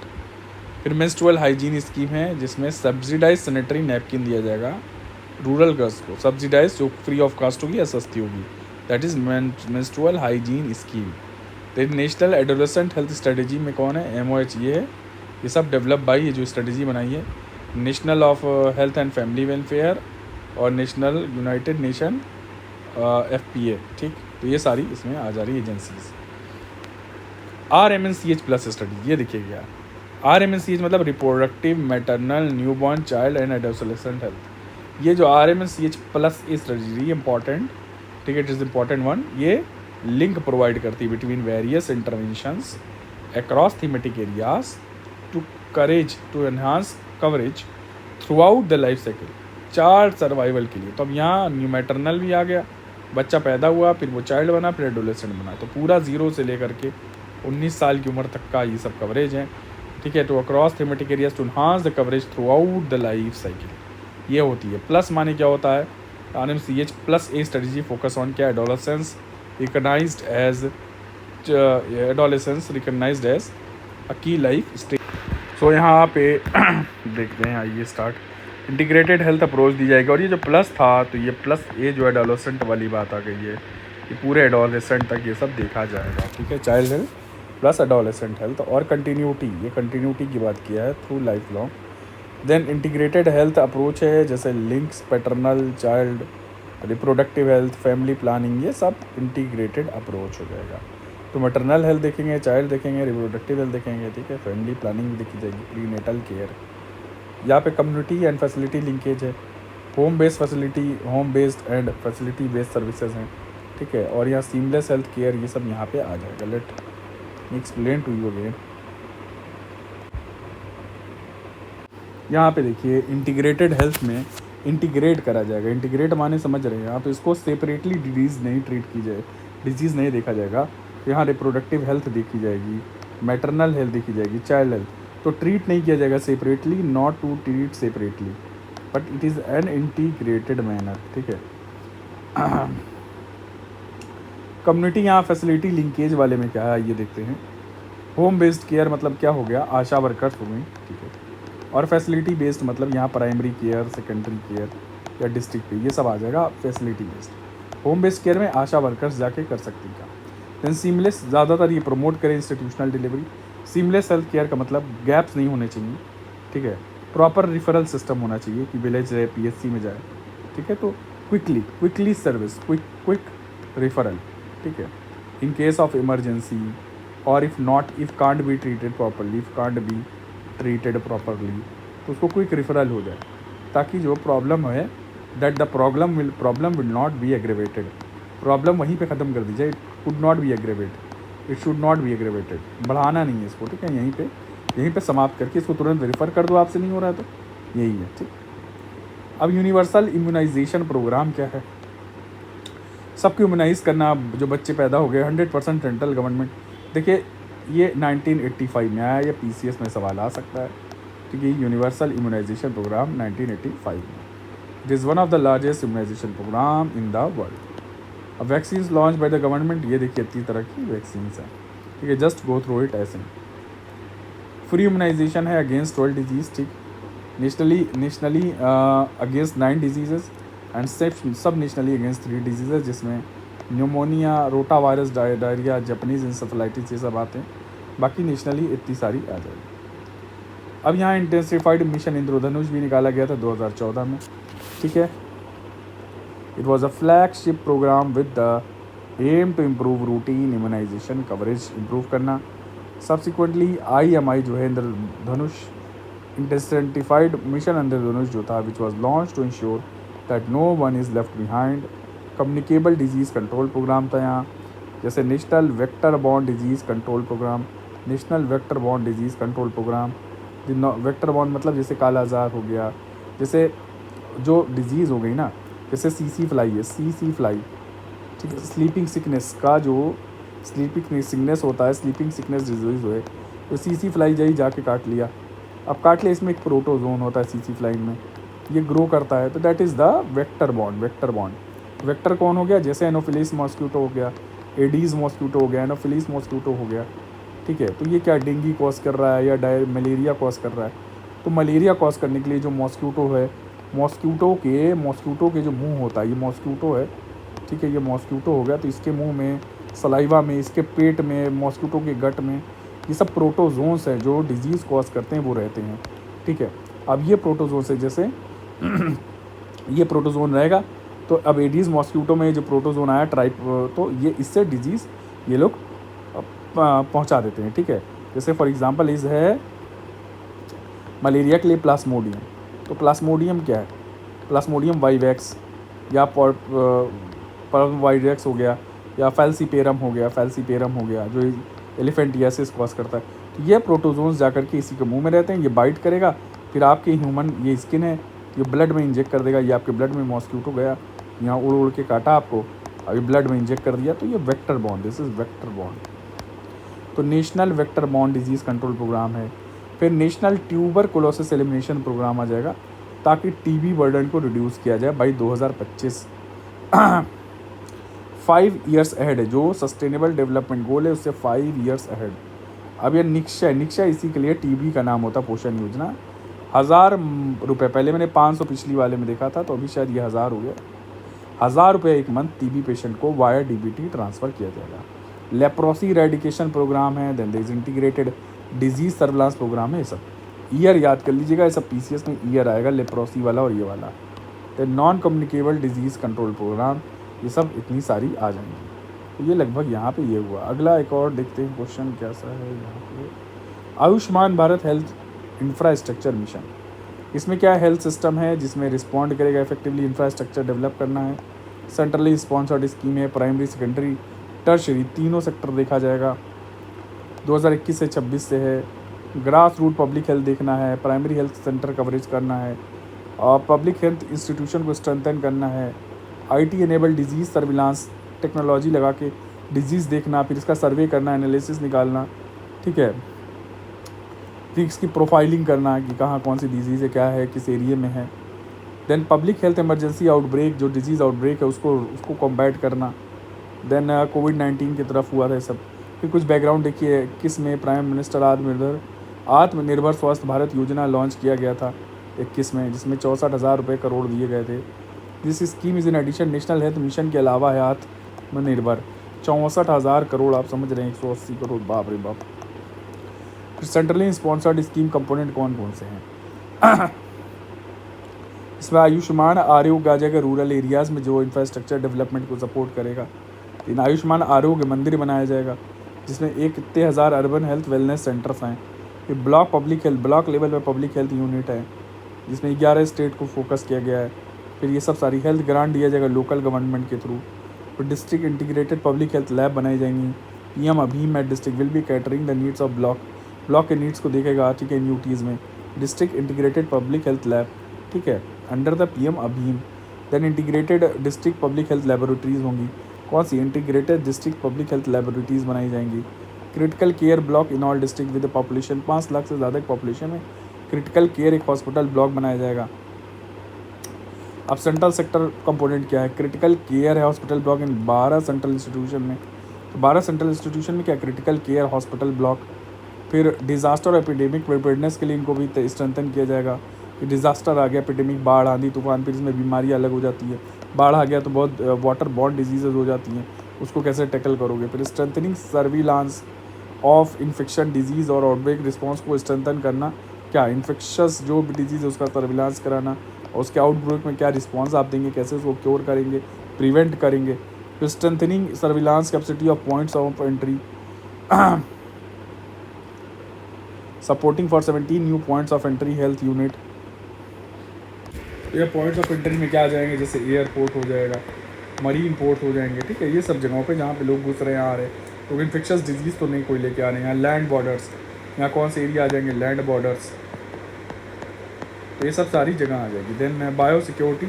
फिर मेंस्ट्रुअल हाइजीन स्कीम है, जिसमें सब्सिडाइज सैनिटरी नैपकिन दिया जाएगा रूरल गर्ल्स को, सब्सिडाइज जो फ्री ऑफ कास्ट होगी या सस्ती होगी, that is menstrual hygiene scheme. फिर नेशनल एडोलेसेंट हेल्थ स्ट्रेटजी में कौन है, MOH ये है, ये सब डेवलप बाई, ये जो स्ट्रेटजी बनाई है national of health and family welfare और नेशनल यूनाइटेड नेशन FPA, ठीक। तो ये सारी इसमें आ जा रही एजेंसीज। RMNCH प्लस स्टडी, ये देखिएगा RMNCH मतलब reproductive maternal newborn child and adolescent health. ये जो RMNCH प्लस स्टडी इंपॉर्टेंट, ठीक है, इट इज़ इम्पॉर्टेंट वन। ये लिंक प्रोवाइड करती है between various interventions across thematic areas to enhance coverage throughout the life cycle, child survival के लिए। तो अब यहाँ न्यू मैटरनल भी आ गया, बच्चा पैदा हुआ, फिर वो चाइल्ड बना, फिर एडोलेसेंट बना, तो पूरा 0 से लेकर के 19 साल की उम्र तक का ये सब कवरेज है, ठीक है। To across thematic areas to enhance the coverage throughout the life cycle, ये होती है। प्लस माने क्या होता है, RMCH plus a strategy focus on क्या, adolescence recognised as a key life stage. So यहाँ पे देखते हैं, आइए स्टार्ट। इंटीग्रेटेड हेल्थ अप्रोच दी जाएगी, और ये जो प्लस था तो ये प्लस ए जो एडोलेसेंट वाली बात आ गई है, ये पूरे एडोलेसेंट तक ये सब देखा जाएगा, ठीक है। Child health plus adolescent health और कंटिन्यूटी, ये कंटिन्यूटी की बात किया है through lifelong. Then integrated health approach है, जैसे links, paternal, child reproductive health, family planning, ये सब इंटीग्रेटेड अप्रोच हो जाएगा। तो मैटरनल हेल्थ देखेंगे, चाइल्ड देखेंगे, रिप्रोडक्टिव हेल्थ देखेंगे, ठीक है। फैमिली प्लानिंग भी देखी जाएगी, प्रीनेटल केयर। यहाँ पे कम्युनिटी एंड फैसिलिटी लिंकेज है, home based facility, home based and facility based services हैं, ठीक है। और यहाँ सीमलेस हेल्थ केयर, ये सब यहाँ पे आ जाएगा। Let me explain to you again. यहाँ पे देखिए इंटीग्रेटेड हेल्थ में इंटीग्रेट करा जाएगा। इंटीग्रेट माने समझ रहे हैं आप, इसको सेपरेटली डिजीज़ नहीं ट्रीट की जाए, डिजीज़ नहीं देखा जाएगा। यहाँ रिप्रोडक्टिव हेल्थ देखी जाएगी, मैटरनल हेल्थ देखी जाएगी, चाइल्ड हेल्थ, तो ट्रीट नहीं किया जाएगा separately, not to treat separately, but it is an integrated manner, ठीक है। कम्युनिटी यहाँ फैसिलिटी लिंकेज वाले में क्या है ये देखते हैं। होम बेस्ड केयर मतलब क्या हो गया, आशा वर्कर्स हो गई, ठीक है। और फैसिलिटी बेस्ड मतलब यहाँ प्राइमरी केयर, सेकेंडरी केयर या डिस्ट्रिक्ट पे, ये सब आ जाएगा facility based. Home based care में आशा वर्कर्स जाके कर सकती हैं। देन सीमलेस, ज़्यादातर ये प्रमोट करें institutional delivery. Seamless health care का मतलब गैप्स नहीं होने चाहिए, ठीक है। प्रॉपर रिफरल सिस्टम होना चाहिए कि विलेज जाए, PHC में जाए, ठीक है। तो क्विकली सर्विस, क्विक रिफरल, ठीक है। इन केस ऑफ इमरजेंसी और if can't be treated properly, तो उसको क्विक रिफरल हो जाए, ताकि जो प्रॉब्लम है that the problem will not be aggravated, problem वहीं पे ख़त्म कर दी जाए। It should not be aggravated, बढ़ाना नहीं है इसको, ठीक है। यहीं पे समाप्त करके इसको तुरंत रेफ़र कर दो, आपसे नहीं हो रहा है तो, यही है, ठीक। अब यूनिवर्सल इम्यूनाइजेशन प्रोग्राम क्या है, सबको इम्यूनाइज़ करना, जो बच्चे पैदा हो गए 100% सेंट्रल गवर्नमेंट। देखिए ये 1985 में आया, या PCS में सवाल आ सकता है, ठीक है। यूनिवर्सल इम्यूनाइजेशन प्रोग्राम 1985 में, it is one of the largest immunisation programme in the world. अब vaccine launch by the government, ये देखिए 30 तरह की वैक्सीन हैं, ठीक है। जस्ट गो थ्रू इट ऐसे। फ्री इम्यूनाइजेशन है अगेंस्ट 12 डिजीज़, ठीक। Nationally against 9 diseases and sub nationally against 3 diseases, जिसमें pneumonia, rotavirus, diarrhoea, Japanese encephalitis, ये सब आते हैं। बाकी नेशनली इतनी सारी आ जाएगी। अब यहाँ इंटेंसिफाइड मिशन इंद्रधनुष भी निकाला गया था 2014 में, ठीक है। It was a flagship programme with the aim to improve routine immunisation coverage, improve करना। सब्सिक्वेंटली IMI जो है इंद्रधनुष, इंटेंसिफाइड मिशन इंद्रधनुष जो था, which was launch to ensure that no one is left behind. Communicable disease control programme था यहाँ, जैसे national vector borne disease control programme, national vector borne disease control programme. Vector borne मतलब जैसे काला ज़ार हो गया, जैसे जो डिजीज़ हो गई ना, जैसे CC फ्लाई है, CC फ्लाई, ठीक है। स्लीपिंग सिकनेस का जो स्लीपिंग सिकनेस होता है, स्लीपिंग सिकनेस डिजीज़ है, तो CC फ्लाई जाके काट लिया। अब काट लिया, इसमें एक प्रोटोजोन होता है CC फ्लाई में, ये ग्रो करता है, तो that is the vector borne. Vector कौन हो गया, जैसे एनोफिलिस मॉस्क्यूटो हो गया, एडीज़ मॉस्क्यूटो हो गया, एनोफिलिस मॉस्क्यूटो हो गया, ठीक है। तो ये क्या डेंगू कॉज कर रहा है या मलेरिया कॉज कर रहा है, तो मलेरिया कॉज करने के लिए जो मॉस्क्यूटो है, मॉस्क्यूटो के जो मुंह होता है, ये मॉस्क्यूटो है, ठीक है। ये मॉस्क्यूटो हो गया, तो इसके मुंह में, सलाइवा में, इसके पेट में, मॉस्क्यूटो के गट में, ये सब प्रोटोजोन्स हैं जो डिजीज़ कॉज करते हैं, वो रहते हैं, ठीक है। अब ये प्रोटोजोन्स है, जैसे ये प्रोटोजोन रहेगा तो अब एडीज़ मॉस्क्यूटो में जो प्रोटोजोन आया ट्राइप, तो ये इससे डिजीज़ ये लोग पहुंचा देते हैं, ठीक है। जैसे फॉर एग्जांपल इस है मलेरिया के लिए प्लास्मोडियम। तो प्लास्मोडियम क्या है? प्लास्मोडियम वाइवैक्स या वाइवैक्स हो गया, या फैल्सीपेरम हो गया जो एलिफेंटियासिस कॉज करता है। तो ये प्रोटोजोन्स जाकर के इसी के मुंह में रहते हैं, ये बाइट करेगा, फिर आपके ह्यूमन ये स्किन है ये ब्लड में इंजेक्ट कर देगा। ये आपके ब्लड में मॉस्क्यूटो गया, यहाँ उड़ उड़ के काटा आपको, अभी ब्लड में इंजेक्ट कर दिया, तो ये vector bond, this is vector bond. तो national vector bond disease control programme है। फिर नेशनल ट्यूबरकुलोसिस एलिमिनेशन प्रोग्राम आ जाएगा, ताकि टीबी बर्डन को रिड्यूस किया जाए बाई 2025। 5 ईयर्स अहेड है, जो सस्टेनेबल डेवलपमेंट गोल है उससे 5 ईयर्स अहेड। अब ये निक्षय इसी के लिए टीबी का नाम होता पोषण योजना। 1000 रुपये, पहले मैंने 500 पिछली वाले में देखा था, तो अभी शायद ये 1000 हो गया। 1000 रुपये एक मंथ टीबी पेशेंट को वाया डीबीटी ट्रांसफ़र किया जाएगा। लेप्रोसी रेडिकेशन प्रोग्राम है, then there is integrated disease surveillance programme है। ये सब ईयर याद कर लीजिएगा, ये सब पीसीएस में ईयर आएगा, लेप्रोसी वाला और ये वाला। Then non communicable disease control programme, ये सब इतनी सारी आ जाएंगी। तो ये लगभग यहाँ पे ये हुआ। अगला एक और देखते हैं क्वेश्चन कैसा है यहाँ पे। Ayushman Bharat health infrastructure mission, इसमें क्या हेल्थ सिस्टम है जिसमें रिस्पॉन्ड करेगा इफेक्टिवली, इंफ्रास्ट्रक्चर डेवलप करना है। सेंट्रली स्पॉन्सर्ड स्कीम है, प्राइमरी सेकेंडरी टर्शरी तीनों सेक्टर देखा जाएगा। 2021 से 26 से है। ग्रास रूट पब्लिक हेल्थ देखना है, प्राइमरी हेल्थ सेंटर कवरेज करना है, और पब्लिक हेल्थ इंस्टीट्यूशन को स्ट्रेंथन करना है। IT enable disease surveillance, technology लगा के डिजीज़ देखना, फिर इसका सर्वे करना, एनालिसिस निकालना, ठीक है। फिर इसकी प्रोफाइलिंग करना कि कहाँ कौन सी डिजीज़ है, क्या है, किस एरिए में है। Then public health emergency outbreak, जो डिजीज़ आउटब्रेक है उसको कॉम्बैट करना। देन कोविड-19 की तरफ हुआ था ये सब। फिर कुछ बैकग्राउंड देखिए, किस में प्राइम मिनिस्टर आत्मनिर्भर स्वास्थ्य भारत योजना लॉन्च किया गया था 21 में, जिसमें 64,000 रुपये करोड़ दिए गए थे। This scheme is in addition national health mission के अलावा है आत्मनिर्भर। 64,000 करोड़, आप समझ रहे हैं, 180 करोड़, बाप रे बाप। फिर सेंट्रली स्पॉन्सर्ड स्कीम कंपोनेंट कौन कौन से हैं? इसमें आयुष्मान आरोग्य आ जाएगा, रूरल एरियाज़ में जो इंफ्रास्ट्रक्चर डेवलपमेंट को सपोर्ट करेगा। इन आयुष्मान आरोग्य मंदिर बनाया जाएगा, जिसमें 1,000 अर्बन हेल्थ वेलनेस सेंटर्स हैं। ये ब्लॉक लेवल पे पब्लिक हेल्थ यूनिट है, जिसमें 11 स्टेट को फोकस किया गया है। फिर ये सब सारी हेल्थ ग्रांट दिया जाएगा लोकल गवर्नमेंट के थ्रू। फिर district integrated public health lab बनाई जाएंगी। पीएम अभीम at district will be catering the needs of block के नीड्स को देखेगा, ठीक है, यूटीज़ में district integrated public health lab, ठीक है, अंडर द पीएम अभीम। Then integrated district public health laboratories होंगी। कौन सी? Integrated district public health laboratories बनाई जाएंगी। Critical care block in all district with population 5 lakh से ज़्यादा पॉपुलेशन में क्रिटिकल केयर एक हॉस्पिटल ब्लॉक बनाया जाएगा। अब सेंट्रल सेक्टर कंपोनेंट क्या है? क्रिटिकल केयर है hospital block in 12 central institution में। तो 12 सेंट्रल इंस्टीट्यूशन में क्या? Critical care hospital block. फिर डिज़ास्टर और एपिडेमिक प्रिपेयर्डनेस के लिए इनको भी स्ट्रेंथन किया जाएगा कि डिज़ास्टर आ गया, एपिडेमिक, बाढ़, आंधी तूफान, फिर इसमें बीमारियाँ अलग हो जाती है। बाढ़ आ गया तो बहुत वाटर बॉर्न डिजीज़ हो जाती हैं, उसको कैसे टैकल करोगे। फिर strengthening surveillance of infection disease और आउटब्रेक रिस्पॉन्स को स्ट्रेंथन करना, क्या इन्फेक्शस जो भी डिजीज़ है उसका सर्विलांस कराना, और उसके आउटब्रेक में क्या रिस्पॉन्स आप देंगे, कैसे उसको क्योर करेंगे, प्रिवेंट करेंगे। फिर strengthening surveillance capacity of points of entry, supporting for 17 new points of entry health unit. ये पॉइंट्स ऑफ एंट्री में क्या आ जाएंगे? जैसे एयरपोर्ट हो जाएगा, मरीन पोर्ट हो जाएंगे, ठीक है, ये सब जगहों पे जहाँ पे लोग घुस रहे हैं, आ रहे हैं, तो इन्फेक्शस डिजीज़ तो नहीं कोई लेके आ रहे हैं। यहाँ लैंड बॉर्डर्स, यहाँ कौन से एरिया आ जाएंगे? लैंड बॉर्डर्स, तो ये सब सारी जगह आ जाएगी। देन बायो सिक्योरिटी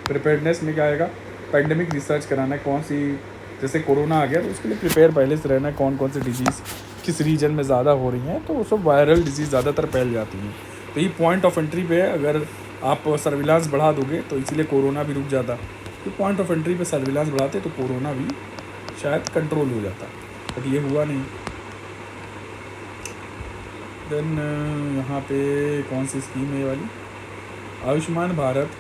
प्रिपेयर्डनेस में क्या आएगा? पैंडेमिक रिसर्च कराना है, कौन सी, जैसे कोरोना आ गया तो उसके लिए प्रिपेयर पहले से रहना है, कौन कौन सी डिजीज़ किस रीजन में ज़्यादा हो रही हैं, तो वो सब वायरल डिजीज़ ज़्यादातर फैल जाती हैं। तो ये पॉइंट ऑफ एंट्री पे अगर आप सर्विलांस बढ़ा दोगे तो इसीलिए कोरोना भी रुक जाता। तो पॉइंट ऑफ एंट्री पे सर्विलांस बढ़ाते तो कोरोना भी शायद कंट्रोल हो जाता, बट ये हुआ नहीं। देन यहाँ पे कौन सी स्कीम है ये वाली? आयुष्मान भारत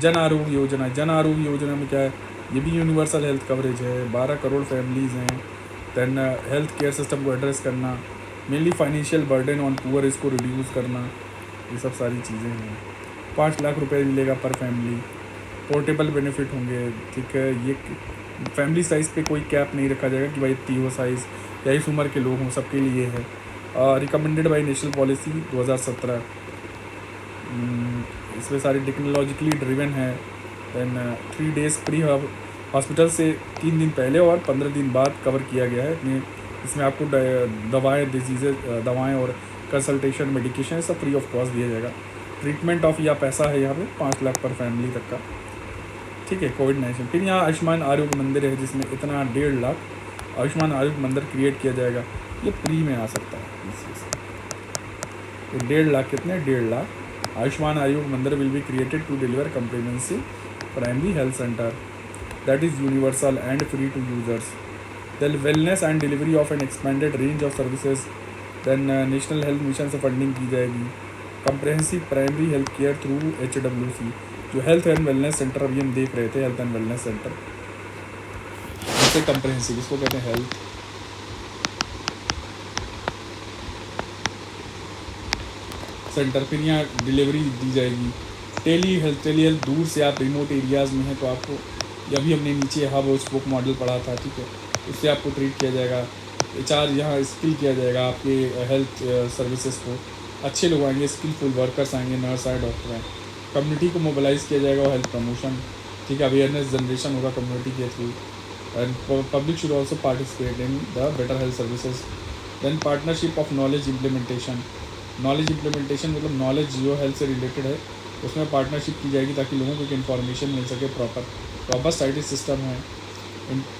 जन आरोग्य योजना। जन आरोग्य योजना में क्या है? ये भी यूनिवर्सल हेल्थ कवरेज है, 12 करोड़ फैमिलीज़ हैं। देन हेल्थ केयर सिस्टम को एड्रेस करना, mainly financial burden on poor, इसको रिड्यूस करना, ये सब सारी चीज़ें हैं। 5 लाख रुपए मिलेगा पर फैमिली। पोर्टेबल बेनिफिट होंगे, ठीक है। ये फैमिली साइज़ पे कोई कैप नहीं रखा जाएगा कि भाई इतनी हो साइज़ या इस उम्र के लोग हों, सबके लिए है। Recommended by national policy 2017। इसमें सारी टेक्नोलॉजिकली ड्रिवन है। दैन 3 डेज़ प्री हॉस्पिटल से 3 दिन पहले और 15 दिन बाद कवर किया गया है। इसमें आपको दवाएँ दवाएँ और कंसल्टेशन मेडिकेशन सब फ्री ऑफ कॉस्ट दिया जाएगा। ट्रीटमेंट ऑफ या पैसा है यहाँ पे 5 लाख पर फैमिली तक का, ठीक है। कोविड-19 फिर यहाँ आयुष्मान आरोग्य मंदिर है जिसमें इतना 1.5 लाख आयुष्मान आरोग्य मंदिर क्रिएट किया जाएगा। ये फ्री में आ सकता है इस चीज़ से। ये 1.5 लाख कितने, 1.5 lakh Ayushman Arogya Mandir will be created to deliver comprehensive primary health centre that is universal and free to users. Then wellness and delivery of an expanded range of services. Then national health mission से funding की जाएगी। Comprehensive primary health care through HWC, जो health and wellness centre अभी हम देख रहे थे, health and wellness centre, इससे कम्प्रहेंसिव इसको कहते हैं हेल्थ सेंटर। फिर यहाँ डिलीवरी दी जाएगी। टेली हेल्थ दूर से आप रिमोट एरियाज़ में हैं तो आपको, अभी हमने नीचे हब और स्पोक मॉडल पढ़ा था, ठीक है, इससे आपको ट्रीट किया जाएगा। HR यहाँ स्किल किया जाएगा आपके हेल्थ सर्विसेज को। अच्छे लोग आएंगे, स्किलफुल वर्कर्स आएंगे, नर्स आए, डॉक्टर आए। कम्युनिटी को मोबिलाइज़ किया जाएगा और हेल्थ प्रमोशन, ठीक है, अवेयरनेस जनरेशन होगा कम्युनिटी के through. And public should also participate in the better health services. Then partnership of knowledge implementation. Knowledge implementation मतलब नॉलेज जो हेल्थ से रिलेटेड है उसमें पार्टनरशिप की जाएगी ताकि लोगों को इन्फॉर्मेशन मिल सके प्रॉपर। रॉबस्ट IT सिस्टम है।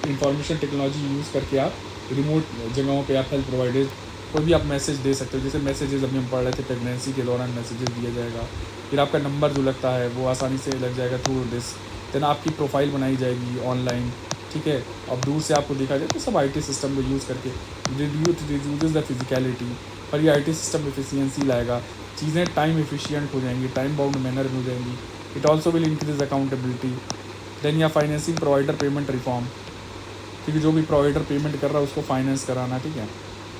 इंफॉर्मेशन टेक्नोलॉजी यूज़ करके आप रिमोट जगहों पे आप हेल्थ प्रोवाइडर कोई भी आप मैसेज दे सकते हो। जैसे मैसेजेस अभी हम पढ़ रहे थे, प्रेगनेंसी के दौरान मैसेजेस दिया जाएगा। फिर आपका नंबर जो लगता है वो आसानी से लग जाएगा थ्रू दिस। देन आपकी प्रोफाइल बनाई जाएगी ऑनलाइन, ठीक है। अब दूर से आपको देखा जाए तो सब IT सिस्टम को यूज़ करके रिड्यूसेस द फिजिकलिटी, पर ये IT सिस्टम एफिशिएंसी लाएगा। चीज़ें टाइम एफिशिएंट हो जाएंगी, टाइम बाउंड मैनर में हो जाएंगी। It also will increase accountability. Then या फाइनेंसिंग प्रोवाइडर पेमेंट रिफॉर्म, ठीक है, जो भी प्रोवाइडर पेमेंट कर रहा है उसको फाइनेंस कराना, ठीक है।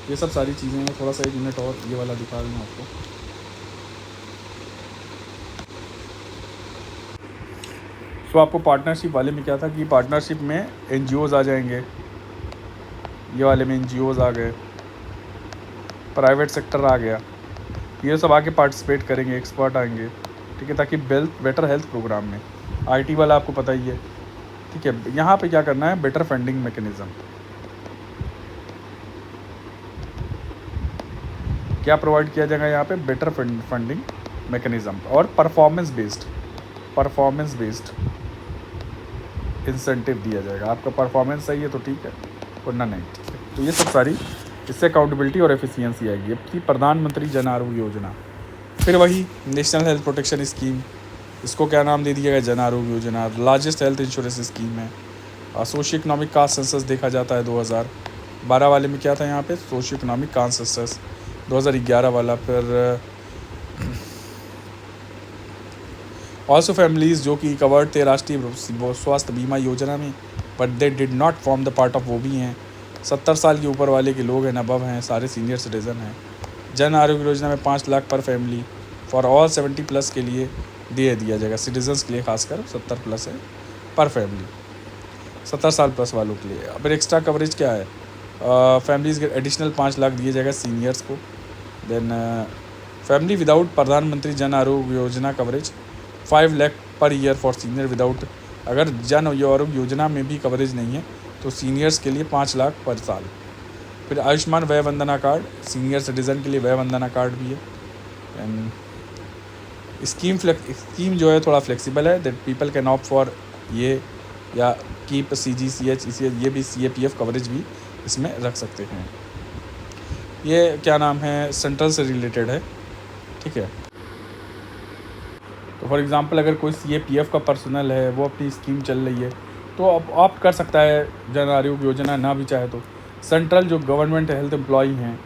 ये सब सारी चीज़ें हैं। थोड़ा सा 1 मिनट और ये वाला दिखा दूँ आपको। सो आपको पार्टनरशिप वाले में क्या था कि पार्टनरशिप में NGOs आ जाएंगे, ये वाले में NGOs आ गए, प्राइवेट सेक्टर आ गया, ये सब आके पार्टिसिपेट करेंगे, एक्सपर्ट आएंगे, ठीक है, ताकि बेटर हेल्थ प्रोग्राम में। IT वाला आपको पता ही है, ठीक है। यहाँ पे क्या करना है, बेटर फंडिंग मैकेनिज़्म। क्या प्रोवाइड किया जाएगा यहाँ पे, बेटर फंडिंग मैकेनिज़्म और परफॉर्मेंस बेस्ड इंसेंटिव दिया जाएगा। आपका परफॉर्मेंस सही है तो ठीक है, वरना नहीं, ठीक है। तो ये सब सारी इससे अकाउंटेबिलिटी और एफिशिएंसी आएगी। अब थी प्रधानमंत्री जन आरोग्य योजना, फिर वही नेशनल हेल्थ प्रोटेक्शन स्कीम, इसको क्या नाम दे दिया गया, Jan Arogya Yojana. Largest health insurance scheme है। सोशियो इकोनॉमिक कास्ट सेंसस देखा जाता है 2012 वाले में क्या था यहाँ पे, सोशियो इकोनॉमिक कास्ट सेंसस 2011 वाला। फिर ऑल्सो फैमिलीज़ जो कि कवर्ड थे राष्ट्रीय स्वास्थ्य बीमा योजना में, but they did not form the part of, वो भी हैं 70 साल के ऊपर वाले के लोग हैं, अबव हैं, सारे सीनियर सिटीज़न हैं। जन आरोग्य योजना में 5 लाख पर फैमिली फॉर ऑल 70+ के लिए दे दिया जाएगा। सिटीजन्स के लिए खासकर 70+ है पर फैमिली, 70 साल प्लस वालों के लिए। अब एक्स्ट्रा कवरेज क्या है, फैमिलीज़ के एडिशनल 5 लाख दिए जाएगा सीनियर्स को। देन फैमिली विदाउट प्रधानमंत्री Jan Arogya Yojana coverage 5 lakh per year for senior without. अगर जन आरोग्य योजना में भी कवरेज नहीं है तो सीनियर्स के लिए 5 लाख पर साल। फिर आयुष्मान वय वंदना कार्ड, सीनियर सिटीज़न के लिए वय वंदना कार्ड भी है। एंड स्कीम जो है थोड़ा फ्लेक्सिबल है, that people can opt for ये या कीप CGCH, इसे ये भी CAPF कवरेज भी इसमें रख सकते हैं। ये क्या नाम है, सेंट्रल से रिलेटेड है, ठीक है। तो फॉर एग्ज़ाम्पल अगर कोई CAPF का पर्सनल है, वो अपनी स्कीम चल रही है तो अब ऑप्ट कर सकता है जन आरोग्य योजना, ना भी चाहे तो। सेंट्रल जो गवर्नमेंट हेल्थ एम्प्लॉई हैं,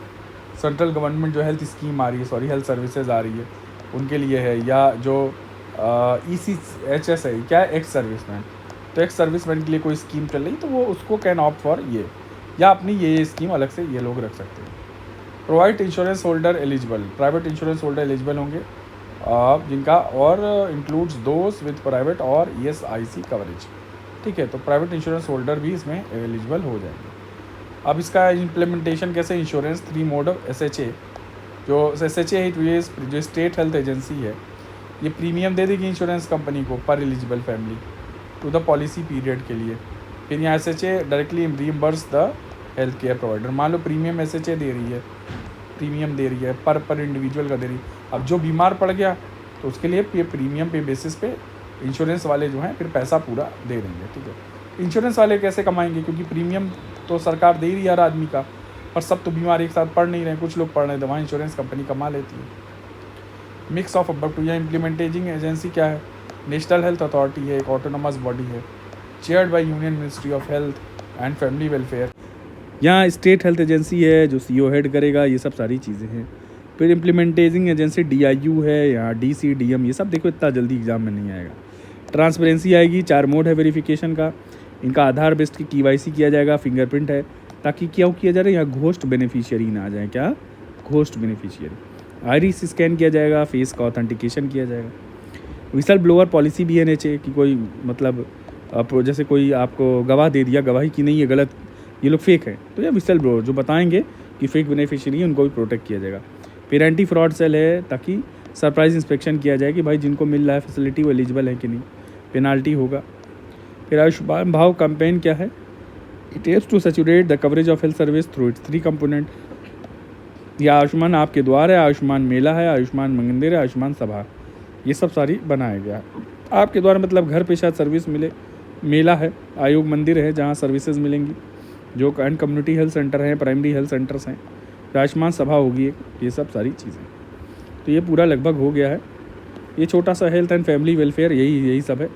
सेंट्रल गवर्नमेंट जो हेल्थ स्कीम आ रही है, हेल्थ सर्विसेज आ रही है, उनके लिए है। या जो ECHS है, क्या है, एक्स सर्विसमैन, तो एक्स सर्विसमैन के लिए कोई स्कीम चल रही तो वो उसको कैन ऑप्ट फॉर ये, या अपनी ये स्कीम अलग से ये लोग रख सकते हैं। Provide insurance holder eligible, private insurance holder eligible होंगे जिनका और इंक्लूड्स दोज विद प्राइवेट और ESIC कवरेज। ठीक है, तो प्राइवेट इंश्योरेंस होल्डर भी इसमें एलिजिबल हो जाएंगे। अब इसका इम्प्लीमेंटेशन कैसे, इंश्योरेंस 3 मोड ऑफ SHA। जो SHA है जो स्टेट हेल्थ एजेंसी है, ये प्रीमियम दे देगी इंश्योरेंस कंपनी को पर eligible family to the policy period के लिए। फिर यहाँ SHA directly reimburse the health care provider. मान लो प्रीमियम SHA दे रही है, प्रीमियम दे रही है पर इंडिविजुअल का दे रही है। अब जो बीमार पड़ गया तो उसके लिए प्रीमियम पे बेसिस पे इंश्योरेंस वाले जो हैं फिर पैसा पूरा दे देंगे। ठीक है, इंश्योरेंस वाले कैसे कमाएंगे, क्योंकि प्रीमियम तो सरकार दे ही रही है हर आदमी का, पर सब तो बीमार एक साथ पढ़ नहीं रहे, कुछ लोग पढ़ रहे हैं, तो वहाँ इंश्योरेंस कंपनी कमा लेती है। Mix of above two. यह इम्प्लीमेंटिंग एजेंसी क्या है, नेशनल हेल्थ अथॉरिटी है, एक ऑटोनोमस बॉडी है, chaired by union ministry of health and family welfare. यहाँ स्टेट हेल्थ एजेंसी है जो CEO हेड करेगा, ये सब सारी चीज़ें हैं। फिर इम्प्लीमेंटिंग एजेंसी DIU है, यहाँ DCDM, ये सब देखो इतना जल्दी एग्जाम में नहीं आएगा। ट्रांसपेरेंसी आएगी, 4 मोड है वेरिफिकेशन का, इनका आधार बेस्ड की KYC किया जाएगा, फिंगरप्रिंट है, ताकि क्या किया जा रहा है, यहाँ घोस्ट बेनिफिशियरी ना आ जाए। क्या घोस्ट बेनिफिशियरी, आइरिस स्कैन किया जाएगा, फेस का ऑथेंटिकेशन किया जाएगा। विसल ब्लोअर पॉलिसी भी है नीचे कि कोई मतलब जैसे कोई आपको गवाह दे दिया, गवाही की नहीं, ये गलत, ये लोग फेक हैं, तो ये विसल ब्लोअर जो बताएंगे कि फेक बेनिफिशियरी है उनको भी प्रोटेक्ट किया जाएगा। फिर एंटी फ्रॉड सेल है, ताकि सरप्राइज इंस्पेक्शन किया जाए कि भाई जिनको मिल रहा है फैसिलिटी वो एलिजिबल है कि नहीं, पेनाल्टी होगा। फिर आयुष्मान भाव कैंपेन क्या है, it aims to saturate the coverage of health service through its 3 component. या आयुष्मान आपके द्वार है, आयुष्मान मेला है, आयुष्मान मंदिर है, आयुष्मान सभा, ये सब सारी बनाया गया है। आपके द्वार मतलब घर पे शायद सर्विस मिले, मेला है, आयोग मंदिर है जहाँ सर्विसेज मिलेंगी, जो एंड कम्युनिटी हेल्थ सेंटर हैं, प्राइमरी हेल्थ सेंटर्स हैं, आयुष्मान सभा होगी एक, ये सब सारी चीज़ें। तो ये पूरा लगभग हो गया है, ये छोटा सा हेल्थ एंड फैमिली वेलफेयर यही सब है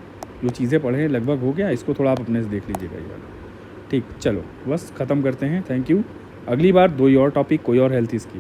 जो चीज़ें पढ़े हैं, लगभग हो गया। इसको थोड़ा आप अपने से देख लीजिएगा ये वाला। ठीक, चलो बस ख़त्म करते हैं, थैंक यू। अगली बार 2 और टॉपिक, कोई और हेल्थ स्कीम।